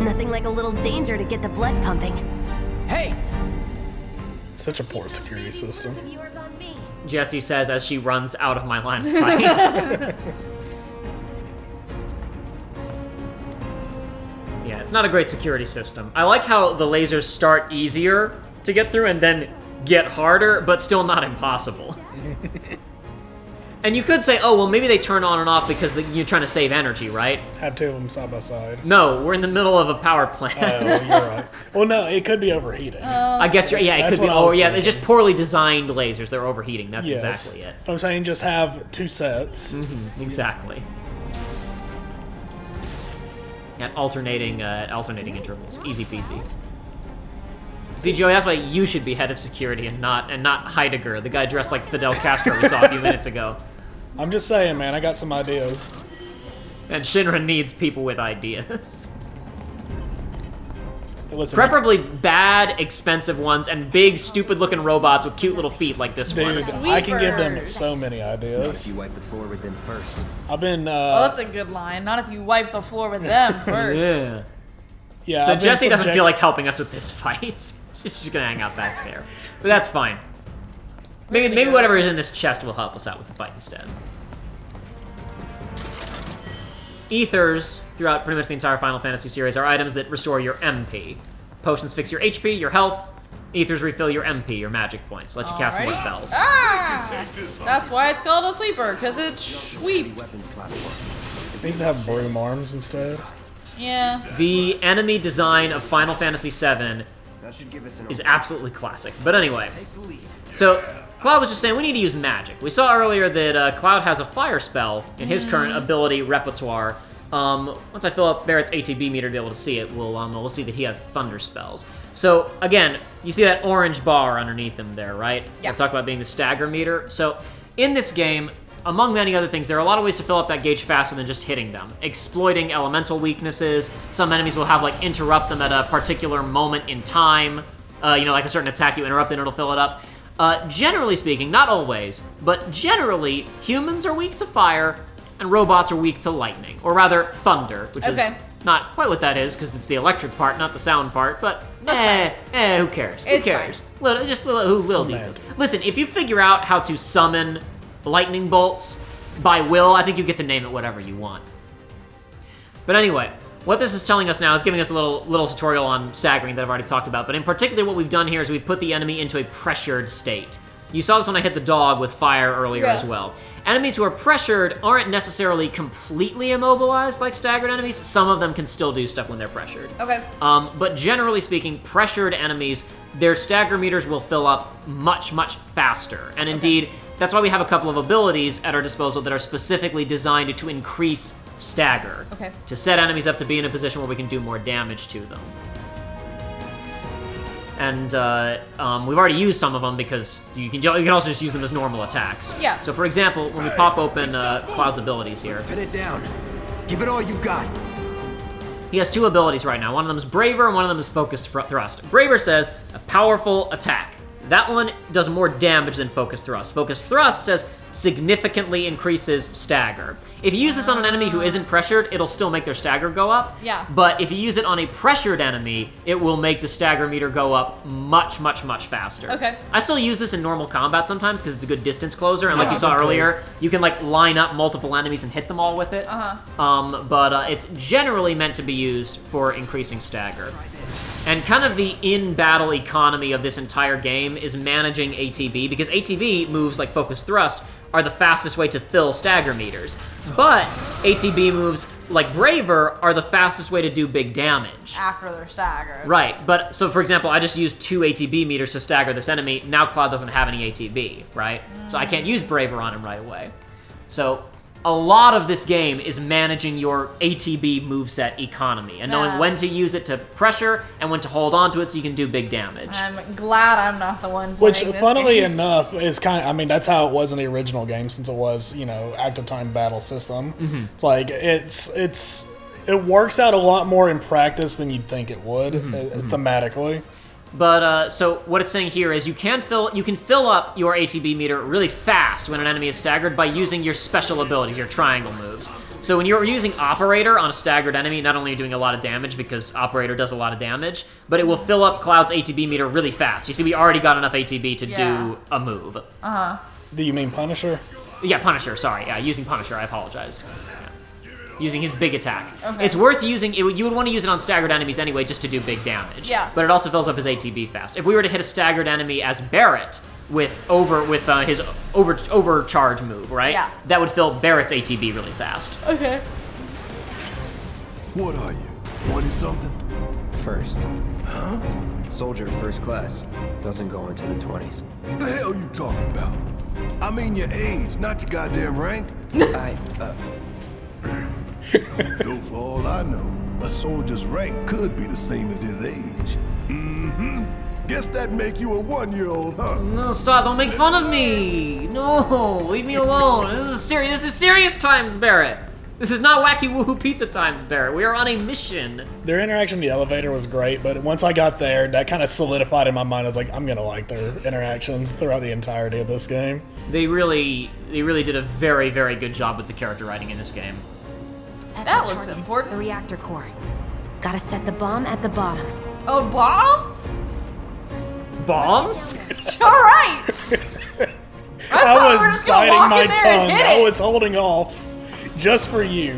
Nothing like a little danger to get the blood pumping. Hey! Such a poor security system. Jessie says as she runs out of my line of sight. Yeah, it's not a great security system. I like how the lasers start easier to get through and then get harder, but still not impossible. And you could say, oh, well, maybe they turn on and off because you're trying to save energy, right? Have two of them side by side. No, we're in the middle of a power plant. Oh, you're right. Well, no, it could be overheating. I guess it could be. Oh, yeah, it's just poorly designed lasers. They're overheating. That's exactly it. I'm saying just have two sets. Mm-hmm, exactly. At alternating intervals. Easy peasy. See, Joey, that's why you should be head of security and not Heidegger, the guy dressed like Fidel Castro we saw a few minutes ago. I'm just saying, man, I got some ideas. And Shinra needs people with ideas. Listen, preferably bad, expensive ones, and big, stupid-looking robots with cute little feet like this one. Dude, I can give them so many ideas. Not if you wipe the floor with them first. I've been. Oh, that's a good line. Not if you wipe the floor with them first. Yeah. Yeah. So Jessie doesn't feel like helping us with this fight. She's just gonna hang out back there, but that's fine. Maybe whatever is in this chest will help us out with the fight instead. Ethers, throughout pretty much the entire Final Fantasy series, are items that restore your MP. Potions fix your HP, your health. Ethers refill your MP, your magic points, let you cast more spells. That's why it's called a sweeper, because it sweeps. It needs to have broom arms instead. Yeah. The enemy design of Final Fantasy VII is absolutely classic. But anyway, so Cloud was just saying we need to use magic. We saw earlier that Cloud has a fire spell in his current ability repertoire. Once I fill up Barrett's ATB meter to be able to see it, we'll see that he has thunder spells. So again, you see that orange bar underneath him there, right? Yeah. We'll talk about being the stagger meter. So in this game, among many other things, there are a lot of ways to fill up that gauge faster than just hitting them. Exploiting elemental weaknesses. Some enemies will have, like, interrupt them at a particular moment in time. Like a certain attack you interrupt and it'll fill it up. Generally speaking, not always, but generally, humans are weak to fire and robots are weak to lightning. Or rather, thunder, which is not quite what that is, because it's the electric part, not the sound part, but who cares? Who cares? Little details. Listen, if you figure out how to summon lightning bolts by will, I think you get to name it whatever you want. But anyway, what this is telling us now is giving us a little tutorial on staggering that I've already talked about, but in particular what we've done here is we've put the enemy into a pressured state. You saw this when I hit the dog with fire earlier as well. Enemies who are pressured aren't necessarily completely immobilized like staggered enemies. Some of them can still do stuff when they're pressured. Okay. But generally speaking, pressured enemies, their stagger meters will fill up much, much faster. And indeed, that's why we have a couple of abilities at our disposal that are specifically designed to increase stagger. Okay. To set enemies up to be in a position where we can do more damage to them. And we've already used some of them because you can also just use them as normal attacks. Yeah. So for example, when we pop open Cloud's abilities here. Let's pin it down. Give it all you've got. He has two abilities right now. One of them is Braver and one of them is Focused Thrust. Braver says, a powerful attack. That one does more damage than Focused Thrust. Focused Thrust says, significantly increases stagger. If you use this on an enemy who isn't pressured, it'll still make their stagger go up. Yeah. But if you use it on a pressured enemy, it will make the stagger meter go up much, much, much faster. Okay. I still use this in normal combat sometimes because it's a good distance closer, and like you saw earlier, you can like line up multiple enemies and hit them all with it. But it's generally meant to be used for increasing stagger. And kind of the in-battle economy of this entire game is managing ATB, because ATB moves like Focused Thrust are the fastest way to fill stagger meters. But ATB moves like Braver are the fastest way to do big damage. After they're staggered. Right, but so for example, I just used 2 ATB meters to stagger this enemy. Now Cloud doesn't have any ATB, right? So I can't use Braver on him right away. So a lot of this game is managing your ATB moveset economy and knowing when to use it to pressure and when to hold on to it so you can do big damage. I'm glad I'm not the one playing Which, this funnily game. enough, is kind of, I mean, that's how it was in the original game since it was, you know, active time battle system. It's like, it works out a lot more in practice than you'd think it would, thematically. But so what it's saying here is you can fill up your ATB meter really fast when an enemy is staggered by using your special abilities, your triangle moves. So when you're using Operator on a staggered enemy, not only are you doing a lot of damage because Operator does a lot of damage, but it will fill up Cloud's ATB meter really fast. You see, we already got enough ATB to do a move. Do you mean Punisher? Yeah, Punisher, sorry. Yeah, using Punisher, I apologize. Using his big attack. Okay. It's worth using. You would want to use it on staggered enemies anyway, just to do big damage. Yeah. But it also fills up his ATB fast. If we were to hit a staggered enemy as Barrett with his overcharge move, right? Yeah. That would fill Barrett's ATB really fast. Okay. What are you, 20-something? First. Huh? Soldier first class. Doesn't go into the 20s. The hell you talking about? I mean your age, not your goddamn rank. Though for all I know, a soldier's rank could be the same as his age. Guess that make you a 1-year-old, huh? No, stop! Don't make fun of me! No, leave me alone. This is serious times, Barrett. This is not wacky woohoo pizza times, Barrett. We are on a mission. Their interaction in the elevator was great, but once I got there, that kind of solidified in my mind. I was like, I'm gonna like their interactions throughout the entirety of this game. They really did a very, very good job with the character writing in this game. That looks important. The reactor core. Gotta set the bomb at the bottom. Oh, bomb? Bombs? All right. I was we were just gonna biting walk my in there tongue. and hit I it. was holding off just for you.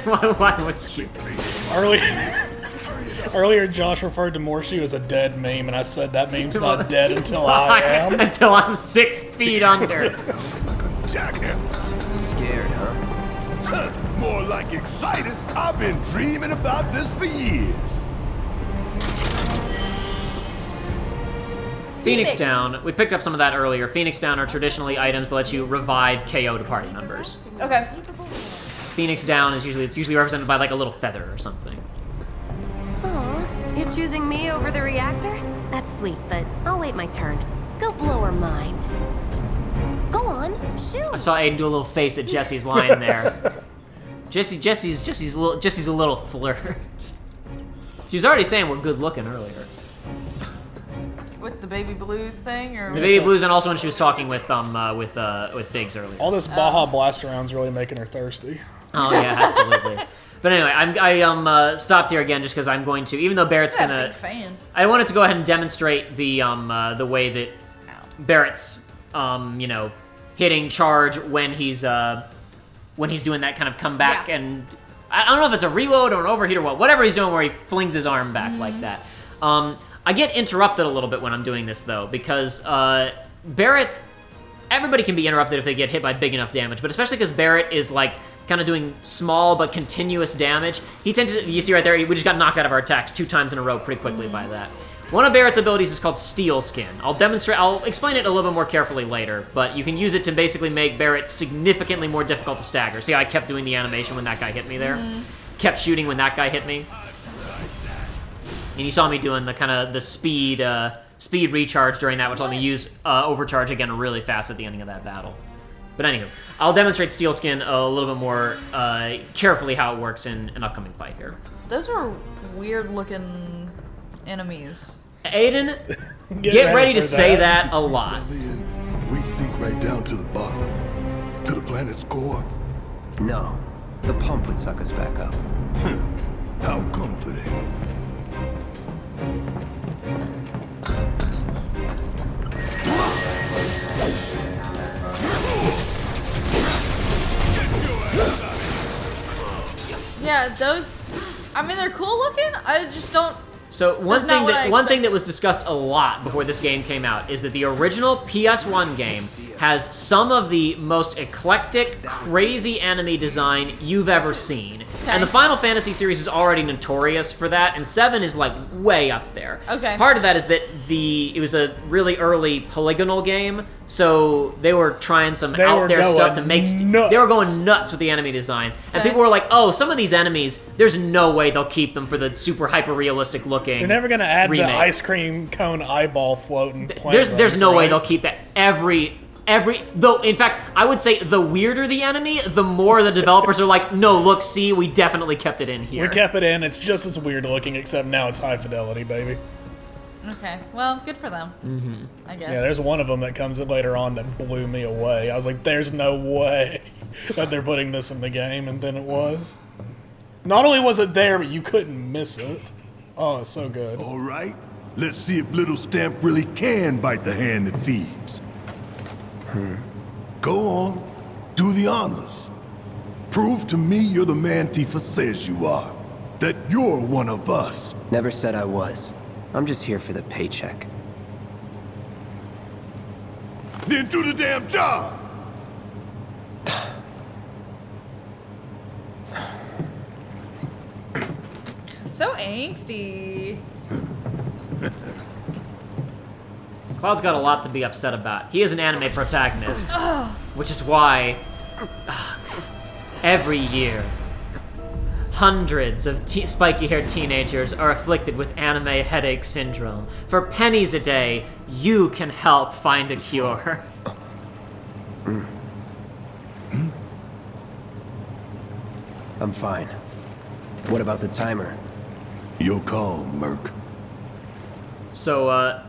Why would you? Earlier, Josh referred to Morshu as a dead meme, and I said that meme's not dead until I am. Until I'm 6 feet under. Like a jackhammer. Scared, huh? More like excited. I've been dreaming about this for years. Phoenix Down. We picked up some of that earlier. Phoenix Down are traditionally items that let you revive KO to party members. Okay. Phoenix Down is usually represented by like a little feather or something. Aw, you're choosing me over the reactor? That's sweet, but I'll wait my turn. Go blow her mind. Go on, shoot. I saw Aidan do a little face at Jesse's line there. Jesse's a little flirt. She was already saying we're good looking earlier. With the baby blues thing, or The baby blues, and also when she was talking with Biggs earlier. All this Baja Blast around's really making her thirsty. Oh yeah, absolutely. But anyway, I stopped here again just because I'm going to, even though Barrett's I'm gonna. a big fan. I wanted to go ahead and demonstrate the way that Barrett's hitting charge when he's doing that kind of comeback, and I don't know if it's a reload or an overheat or whatever he's doing where he flings his arm back like that. I get interrupted a little bit when I'm doing this though, because Barrett, everybody can be interrupted if they get hit by big enough damage, but especially because Barrett is like kind of doing small but continuous damage. He tends to, you see right there, we just got knocked out of our attacks 2 times in a row pretty quickly by that. One of Barrett's abilities is called Steel Skin. I'll explain it a little bit more carefully later, but you can use it to basically make Barrett significantly more difficult to stagger. See how I kept doing the animation when that guy hit me there? Kept shooting when that guy hit me? And you saw me doing the kind of the speed recharge during that, which let me use overcharge again really fast at the ending of that battle. But anywho, I'll demonstrate Steel Skin a little bit more carefully how it works in an upcoming fight here. Those are weird looking enemies. Aiden, get ready to say that a lot. We sink right down to the bottom, to the planet's core. No. The pump would suck us back up. How comforting. Yeah, those. I mean, they're cool looking. I just don't. So one That's not what I thing that was discussed a lot before this game came out is that the original PS1 game has some of the most eclectic, crazy enemy design you've ever seen. Okay. And the Final Fantasy series is already notorious for that, and 7 is like way up there. Okay. Part of that is that it was a really early polygonal game, so they were trying some out there stuff to make they were going nuts with the enemy designs. And people were like, "Oh, some of these enemies, there's no way they'll keep them for the super hyper realistic looking." They're never gonna add remake. the ice cream cone eyeball floating. There's no way they'll keep that though. In fact, I would say the weirder the enemy, the more the developers are like, "No, look, see, we definitely kept it in here." We kept it in. It's just as weird looking, except now it's high fidelity, baby. Okay, well, good for them. I guess. Yeah, there's one of them that comes in later on that blew me away. I was like, "There's no way that they're putting this in the game," and then it was. Not only was it there, but you couldn't miss it. Oh, it's so good. All right, let's see if Little Stamp really can bite the hand that feeds. Go on, do the honors. Prove to me you're the man Tifa says you are. That you're one of us. Never said I was. I'm just here for the paycheck. Then do the damn job! So angsty. Cloud's got a lot to be upset about. He is an anime protagonist, which is why every year hundreds of spiky-haired teenagers are afflicted with anime headache syndrome. For pennies a day, you can help find a cure. I'm fine. What about the timer? Your call, Merc. So,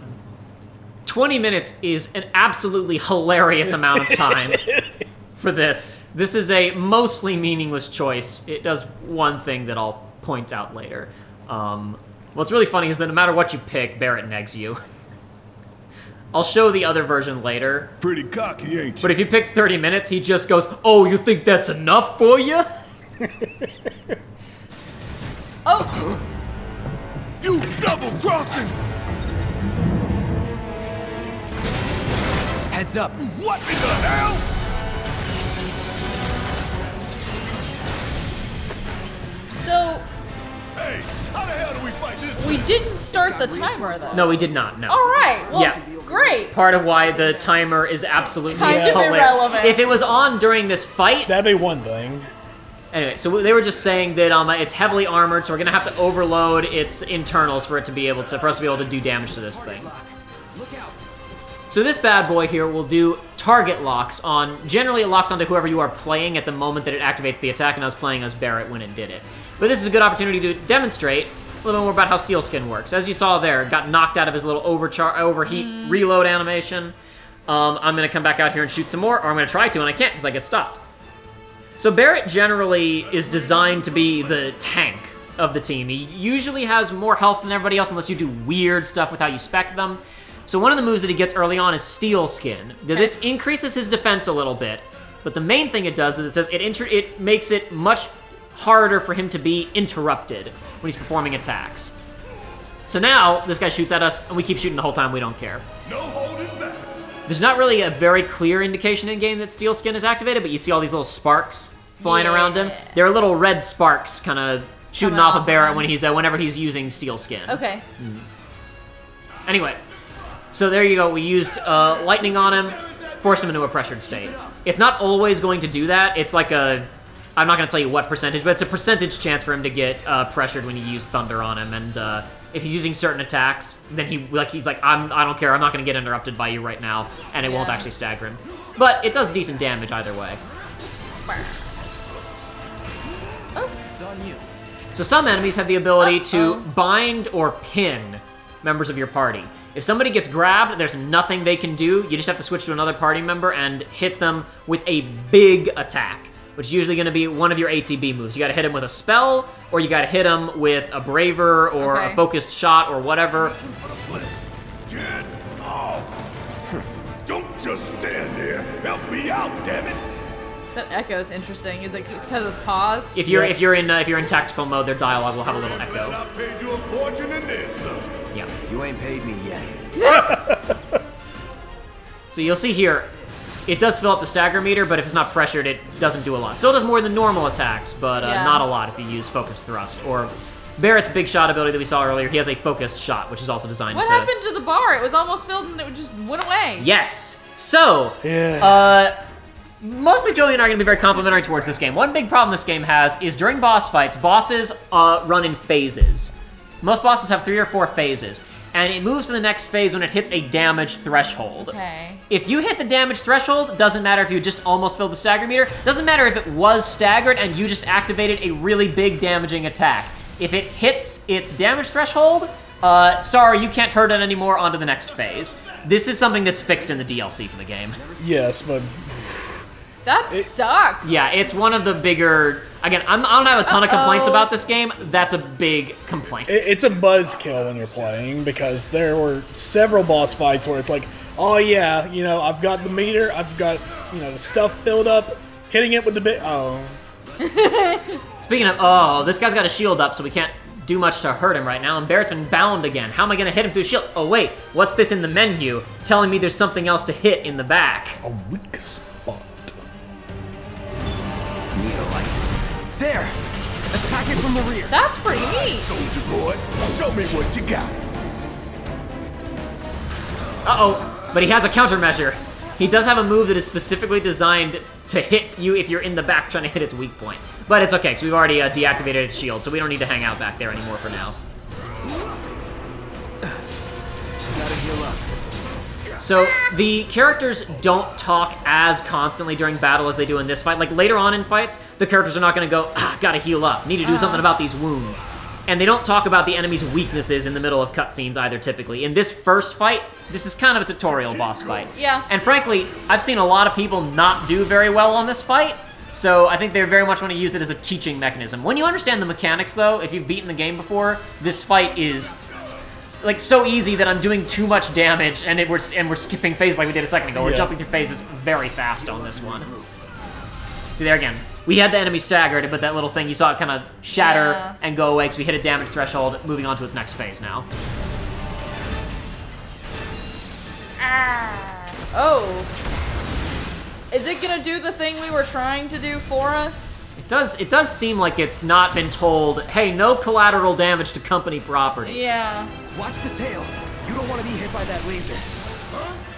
20 minutes is an absolutely hilarious amount of time for this. This is a mostly meaningless choice. It does one thing that I'll point out later. What's really funny is that no matter what you pick, Barrett negs you. I'll show the other version later. Pretty cocky, ain't you? But if you pick 30 minutes, he just goes, "Oh, you think that's enough for you?" Oh! You double-crossing! Heads up! What in the hell? So, Hey, how the hell do we fight this? we didn't start the timer, though. No, we did not, no. Alright, well, Yeah. great. Part of why the timer is absolutely Kind of hilarious. irrelevant. If it was on during this fight... That'd be one thing. Anyway, so they were just saying that it's heavily armored, so we're gonna have to overload its internals for us to be able to do damage to this thing. So this bad boy here will do target locks on. Generally, it locks onto whoever you are playing at the moment that it activates the attack, and I was playing as Barrett when it did it. But this is a good opportunity to demonstrate a little more about how Steel Skin works. As you saw there, got knocked out of his little overheat reload animation. I'm gonna come back out here and shoot some more, or I'm gonna try to, and I can't because I get stopped. So Barrett generally is designed to be the tank of the team. He usually has more health than everybody else unless you do weird stuff with how you spec them. So one of the moves that he gets early on is Steel Skin. Now, this increases his defense a little bit, but the main thing it does is it says it makes it much harder for him to be interrupted when he's performing attacks. So now this guy shoots at us, and we keep shooting the whole time. We don't care. No holding back. There's not really a very clear indication in game that Steel Skin is activated, but you see all these little sparks flying around him. They're little red sparks kind of shooting off of Barrett when whenever he's using Steel Skin. Okay. Anyway, so there you go. We used lightning on him, forced him into a pressured state. It's not always going to do that. It's like I'm not going to tell you what percentage, but it's a percentage chance for him to get pressured when you use thunder on him. And if he's using certain attacks, then he's like, I don't care. I'm not going to get interrupted by you right now, and it won't actually stagger him. But it does decent damage either way. Oh. It's on you. So some enemies have the ability to bind or pin members of your party. If somebody gets grabbed, there's nothing they can do. You just have to switch to another party member and hit them with a big attack, which is usually going to be one of your ATB moves. You got to hit him with a spell, or you got to hit him with a braver or a focused shot or whatever. Get off! Don't just stand there. Help me out, damn it! That echo's interesting. Is it because it's paused? If you're in tactical mode, their dialogue will have a little echo. I paid you a fortune and then some. Yeah. You ain't paid me yet. So you'll see here, it does fill up the stagger meter, but if it's not pressured, it doesn't do a lot. Still does more than normal attacks, but not a lot if you use focused thrust. Or Barrett's big shot ability that we saw earlier, he has a focused shot, which is also designed What to... happened to the bar? It was almost filled and it just went away. Yes! So, mostly Joey and I are going to be very complimentary towards this game. One big problem this game has is during boss fights, bosses run in phases. Most bosses have 3 or 4 phases, and it moves to the next phase when it hits a damage threshold. Okay. If you hit the damage threshold, doesn't matter if you just almost filled the stagger meter, doesn't matter if it was staggered and you just activated a really big damaging attack. If it hits its damage threshold, sorry, you can't hurt it anymore, on to the next phase. This is something that's fixed in the DLC for the game. Yes, but... That sucks. Yeah, it's one of the bigger... Again, I don't have a ton of complaints about this game. That's a big complaint. It's a buzzkill when you're playing, because there were several boss fights where it's like, oh yeah, you know, I've got the meter, I've got, you know, the stuff filled up, hitting it with the bit... Oh. Speaking of, this guy's got a shield up, so we can't do much to hurt him right now, and Barrett's been bound again. How am I gonna hit him through shield? Oh wait, what's this in the menu? Telling me there's something else to hit in the back. A weak spot. There! Attack it from the rear! That's pretty neat! Soldier boy, show me what you got. Uh-oh, but he has a countermeasure. He does have a move that is specifically designed to hit you if you're in the back trying to hit its weak point. But it's okay, because we've already deactivated its shield, so we don't need to hang out back there anymore for now. Gotta heal up. So the characters don't talk as constantly during battle as they do in this fight. Like later on in fights, the characters are not going to go, gotta heal up, need to do something about these wounds. And they don't talk about the enemy's weaknesses in the middle of cutscenes either, typically. In this first fight, this is kind of a tutorial boss fight. Yeah. And frankly, I've seen a lot of people not do very well on this fight, so I think they very much want to use it as a teaching mechanism. When you understand the mechanics, though, if you've beaten the game before, this fight is like so easy that I'm doing too much damage, and we're skipping phases like we did a second ago. We're jumping through phases very fast on this one. See there again. We had the enemy staggered, but that little thing, you saw it kind of shatter and go away because we hit a damage threshold, moving on to its next phase now. Oh. Is it gonna do the thing we were trying to do for us? It does seem like it's not been told, hey, no collateral damage to company property. Yeah. Watch the tail. You don't want to be hit by that laser.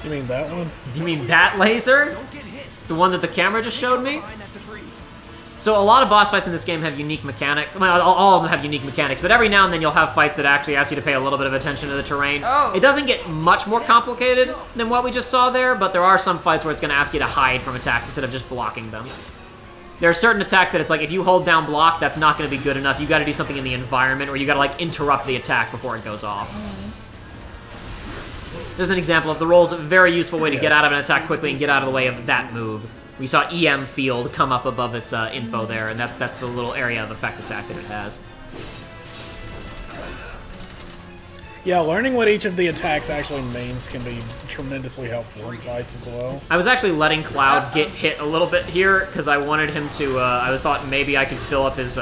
You mean that one? Do you mean that laser? Don't get hit. The one that the camera just showed me? Find that debris. So a lot of boss fights in this game have unique mechanics. Well, all of them have unique mechanics, but every now and then you'll have fights that actually ask you to pay a little bit of attention to the terrain. Oh. It doesn't get much more complicated than what we just saw there, but there are some fights where it's going to ask you to hide from attacks instead of just blocking them. There are certain attacks that it's like, if you hold down block, that's not going to be good enough. You got to do something in the environment, or you got to like interrupt the attack before it goes off. There's an example of the roll's a very useful way to get out of an attack quickly and get out of the way of that move. We saw EM field come up above its info there, and that's the little area of effect attack that it has. Yeah, learning what each of the attacks actually means can be tremendously helpful in fights as well. I was actually letting Cloud get hit a little bit here because I wanted him to. I thought maybe I could fill up his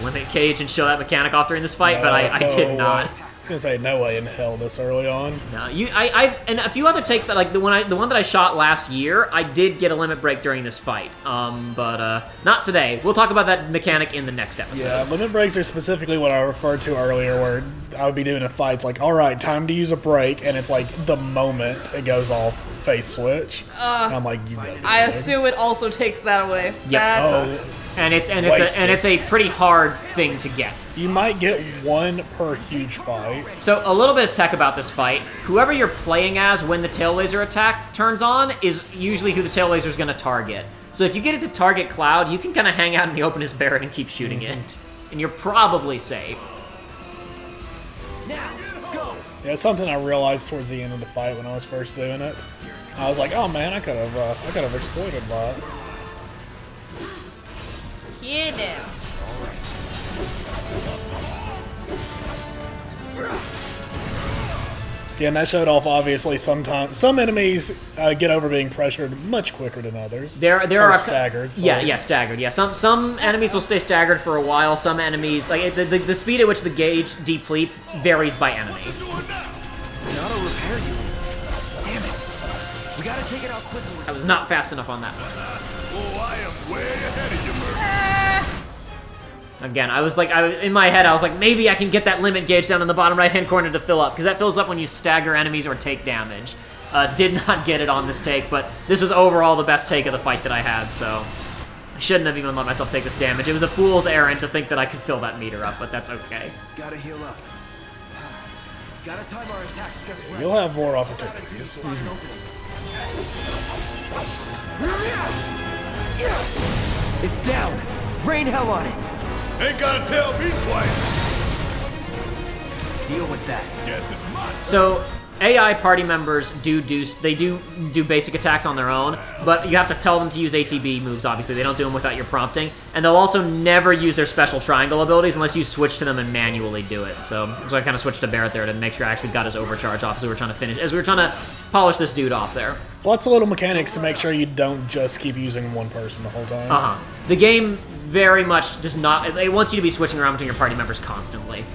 limit cage and show that mechanic off during this fight, but I did not. I was gonna say no way in hell this early on. No, and a few other takes that like the one that I shot last year, I did get a limit break during this fight. But not today. We'll talk about that mechanic in the next episode. Yeah, limit breaks are specifically what I referred to earlier, where I would be doing a fight. It's like, all right, time to use a break, and it's like the moment it goes off, face switch. And I'm like, you better. I assume it also takes that away. Yep. And it's a pretty hard thing to get. You might get one per huge fight. So a little bit of tech about this fight. Whoever you're playing as when the tail laser attack turns on is usually who the tail laser is going to target. So if you get it to target Cloud, you can kind of hang out in the open as Barrett and keep shooting it. And you're probably safe. Now, go. Yeah, it's something I realized towards the end of the fight when I was first doing it. I was like, oh man, I could have exploited that. Yeah, now. Yeah, and that showed off, obviously, sometimes some enemies get over being pressured much quicker than others. There are staggered. So. Yeah, staggered. Yeah, some enemies will stay staggered for a while. Some enemies, like the speed at which the gauge depletes varies by enemy. Not a repair unit. Damn it. We gotta take it out quickly. I was not fast enough on that one. Oh, I am way ahead of you, Merc. Again, in my head, I was like, maybe I can get that limit gauge down in the bottom right-hand corner to fill up, because that fills up when you stagger enemies or take damage. Did not get it on this take, but this was overall the best take of the fight that I had, so I shouldn't have even let myself take this damage. It was a fool's errand to think that I could fill that meter up, but that's okay. Gotta heal up. Gotta time our attacks just right. You'll have more opportunities. It's down. Rain hell on it. Ain't gotta tell me twice. Deal with that. Yes, it's mine. So AI party members do basic attacks on their own, but you have to tell them to use ATB moves, obviously. They don't do them without your prompting. And they'll also never use their special triangle abilities unless you switch to them and manually do it. So I kind of switched to Barrett there to make sure I actually got his overcharge off as we were trying to polish this dude off there. Lots of little mechanics to make sure you don't just keep using one person the whole time. The game very much does not... It wants you to be switching around between your party members constantly.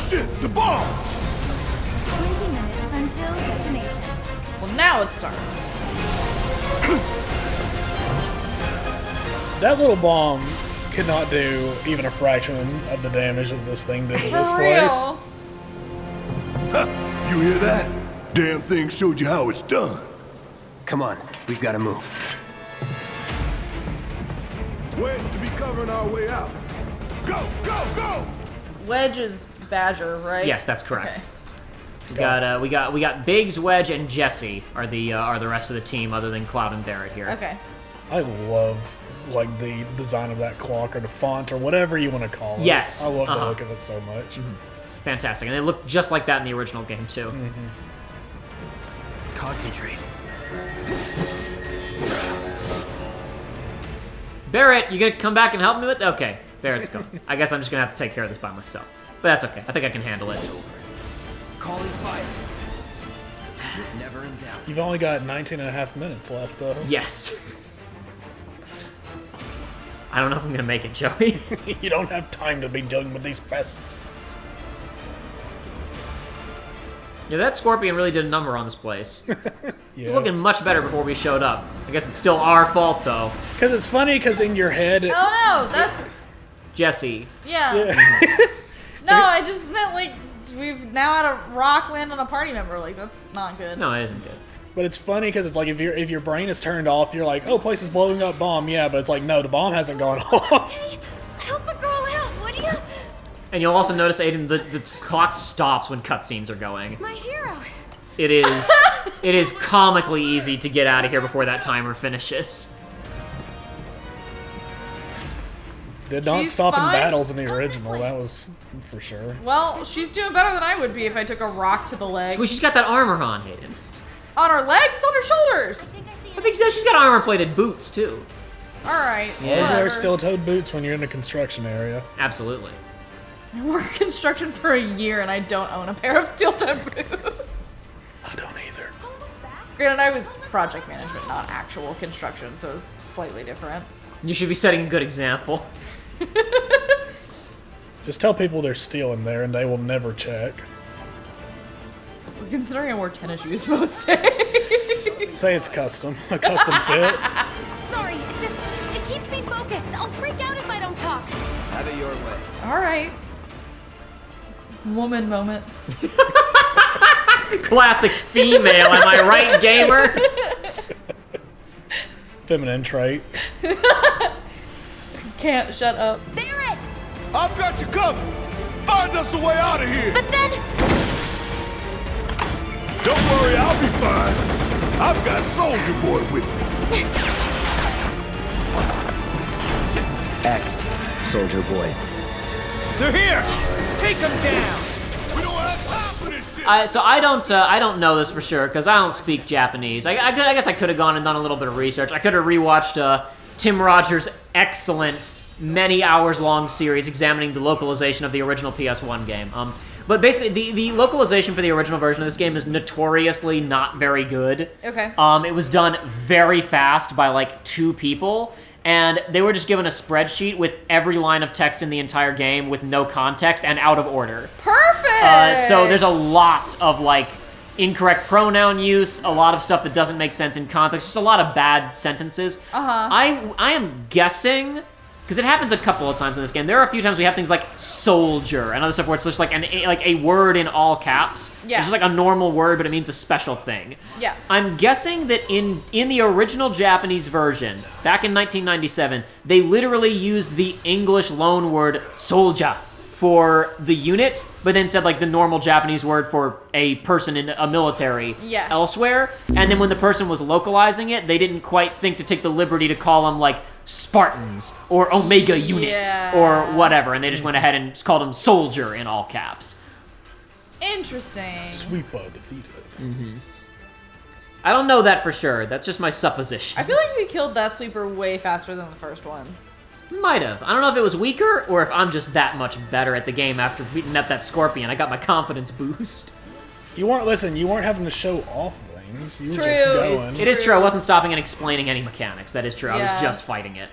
Shit, the bomb! 20 minutes until detonation. Well, now it starts. That little bomb could not do even a fraction of the damage that this thing did to this place. Huh, you hear that? Damn thing showed you how it's done. Come on, we've got to move. Wedge should be covering our way out. Go, go, go! Wedge is Badger, right? Yes, that's correct. Okay. We got Biggs, Wedge, and Jesse are the rest of the team, other than Cloud and Barrett here. Okay. I love like the design of that clock or the font or whatever you want to call it. Yes. I love the look of it so much. Mm-hmm. Fantastic, and they look just like that in the original game too. Mm-hmm. Concentrate. Barrett, you gonna come back and help me with? Okay, Barrett's gone. I guess I'm just gonna have to take care of this by myself, but that's okay. I think I can handle it. Calling fire. It's never in doubt. You've only got 19 and a half minutes left, though. Yes. I don't know if I'm gonna make it, Joey. You don't have time to be dealing with these pests. Yeah, that scorpion really did a number on this place. Yeah. Looking much better before we showed up. I guess it's still our fault, though. Because it's funny, because in your head... Oh, no, that's... Jesse. Yeah. No, I just meant, like, we've now had a rock land on a party member. Like, that's not good. No, it isn't good. But it's funny because it's like if your brain is turned off, you're like, oh, place is blowing up, bomb, yeah. But it's like, no, the bomb hasn't gone off. Hey, help a girl out, would you? And you'll also notice, Aiden, the clock stops when cutscenes are going. My hero. It is comically easy to get out of here before that timer finishes. Did not She's stop fine. in battles in the original, that was for sure. Well, she's doing better than I would be if I took a rock to the leg. Well, she's got that armor on, Aiden. On her legs? On her shoulders. I think she's got armor-plated boots, too. Alright. Yeah. Always wear whatever. steel-toed boots when you're in a construction area. Absolutely. I worked construction for a year and I don't own a pair of steel-toed boots. I don't either. Granted, I was project management, not actual construction, so it was slightly different. You should be setting a good example. Just tell people there's steel in there and they will never check. Considering I wore tennis shoes most days. Say it's custom. A custom fit. Sorry, it keeps me focused. I'll freak out if I don't talk. Have it your way. Alright. Woman moment. Classic female, am I right, gamers? Feminine trait. Can't shut up. Barrett! I've got you covered. Find us the way out of here. But then... Don't worry, I'll be fine. I've got Soldier Boy with me. X, Soldier Boy. They're here! Take them down! We don't have time for this shit. I don't know this for sure because I don't speak Japanese. I guess I could have gone and done a little bit of research. I could have rewatched Tim Rogers' excellent, many hours long series examining the localization of the original PS1 game. But basically, the localization for the original version of this game is notoriously not very good. Okay. It was done very fast by like 2 people. And they were just given a spreadsheet with every line of text in the entire game with no context and out of order. Perfect! So there's a lot of, like, incorrect pronoun use, a lot of stuff that doesn't make sense in context, just a lot of bad sentences. I am guessing, because it happens a couple of times in this game, there are a few times we have things like soldier and other stuff where it's just like a word in all caps. Yeah. It's just like a normal word, but it means a special thing. Yeah. I'm guessing that in the original Japanese version, back in 1997, they literally used the English loan word soldier for the unit, but then said like the normal Japanese word for a person in a military elsewhere. And then when the person was localizing it, they didn't quite think to take the liberty to call them like Spartans or Omega Unit or whatever, and they just went ahead and called them soldier in all caps. Interesting. Sweeper defeated. I don't know that for sure. That's just my supposition. I feel like we killed that sweeper way faster than the first one. Might have. I don't know if it was weaker or if I'm just that much better at the game after beating up that scorpion. I got my confidence boost. You weren't having to show off things. You were True. just going. It is true. I wasn't stopping and explaining any mechanics. That is true. I was just fighting it.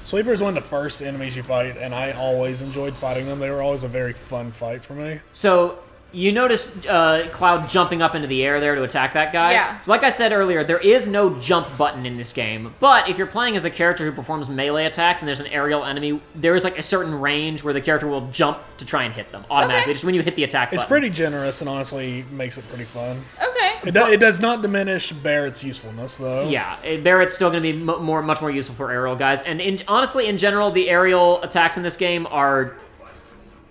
Sweeper is one of the first enemies you fight, and I always enjoyed fighting them. They were always a very fun fight for me. So you noticed Cloud jumping up into the air there to attack that guy? Yeah. So like I said earlier, there is no jump button in this game, but if you're playing as a character who performs melee attacks and there's an aerial enemy, there is like a certain range where the character will jump to try and hit them automatically, just when you hit the attack button. It's pretty generous and honestly makes it pretty fun. Okay. It does not diminish Barrett's usefulness, though. Yeah, Barrett's still going to be much more useful for aerial guys, and honestly, in general, the aerial attacks in this game are...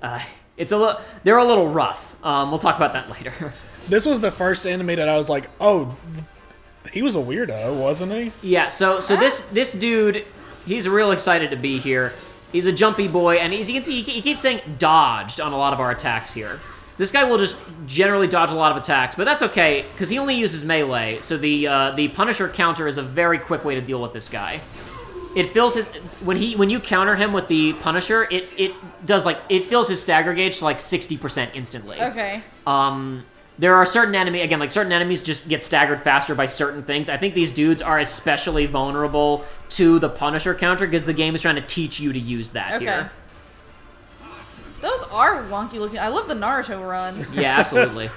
they're a little rough. We'll talk about that later. This was the first enemy that I was like, oh, he was a weirdo, wasn't he? Yeah, so this dude, he's real excited to be here. He's a jumpy boy, and as you can see, he keeps saying dodged on a lot of our attacks here. This guy will just generally dodge a lot of attacks, but that's okay, because he only uses melee, so the Punisher counter is a very quick way to deal with this guy. It fills his when you counter him with the Punisher, it fills his stagger gauge to like 60% instantly. Okay. There are certain enemies just get staggered faster by certain things. I think these dudes are especially vulnerable to the Punisher counter because the game is trying to teach you to use that here. Those are wonky looking. I love the Naruto run. Yeah, absolutely.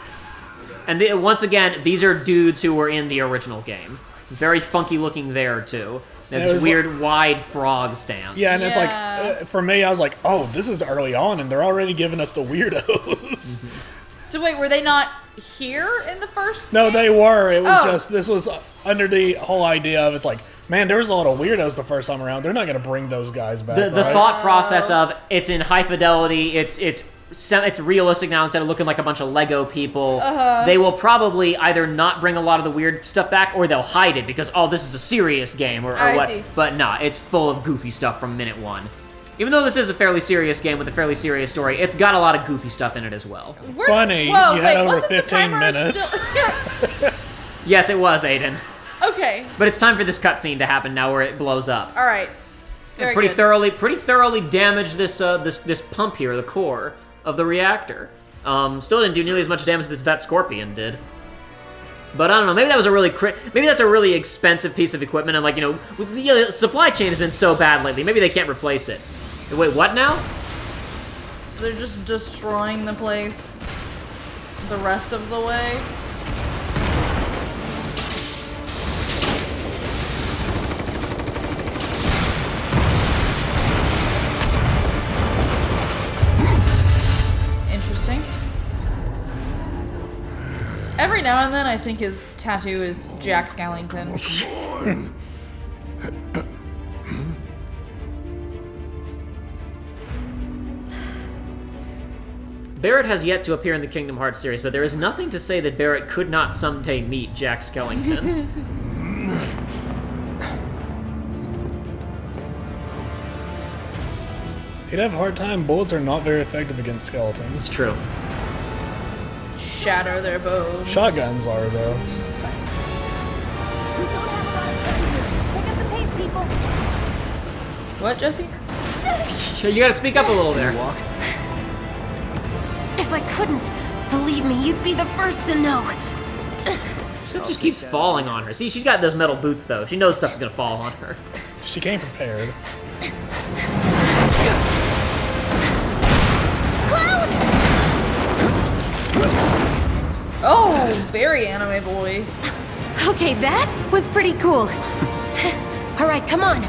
And once again, these are dudes who were in the original game. Very funky looking there too. This weird wide frog stance. Yeah, and it's like, for me, I was like, oh, this is early on, and they're already giving us the weirdos. So wait, were they not here in the first No, game? they were. It was just, this was under the whole idea of, it's like, man, there was a lot of weirdos the first time around. They're not going to bring those guys back, The thought process of, it's in high fidelity, it's realistic now instead of looking like a bunch of Lego people. They will probably either not bring a lot of the weird stuff back or they'll hide it because, oh, this is a serious game or what. See. But nah, it's full of goofy stuff from minute one. Even though this is a fairly serious game with a fairly serious story, it's got a lot of goofy stuff in it as well. Funny, you had over 15 minutes. Yes, it was, Aidan. Okay. But it's time for this cutscene to happen now where it blows up. All right. Pretty thoroughly damaged this pump here, the core of the reactor. Still didn't do nearly as much damage as that scorpion did. But I don't know, maybe that was maybe that's a really expensive piece of equipment, and like, the supply chain has been so bad lately, maybe they can't replace it. Wait, what now? So they're just destroying the place the rest of the way? Interesting. Every now and then, I think his tattoo is Jack Skellington. Barrett has yet to appear in the Kingdom Hearts series, but there is nothing to say that Barrett could not someday meet Jack Skellington. He'd have a hard time. Bullets are not very effective against skeletons. It's true. Shatter their bones. Shotguns are, though. Pick up the pace, people. What, Jesse? You gotta speak up a little there. If I couldn't, believe me, you'd be the first to know. Stuff just keeps falling on her. See, she's got those metal boots, though. She knows stuff's gonna fall on her. She came prepared. Oh, very anime boy. Okay, that was pretty cool. All right, come on.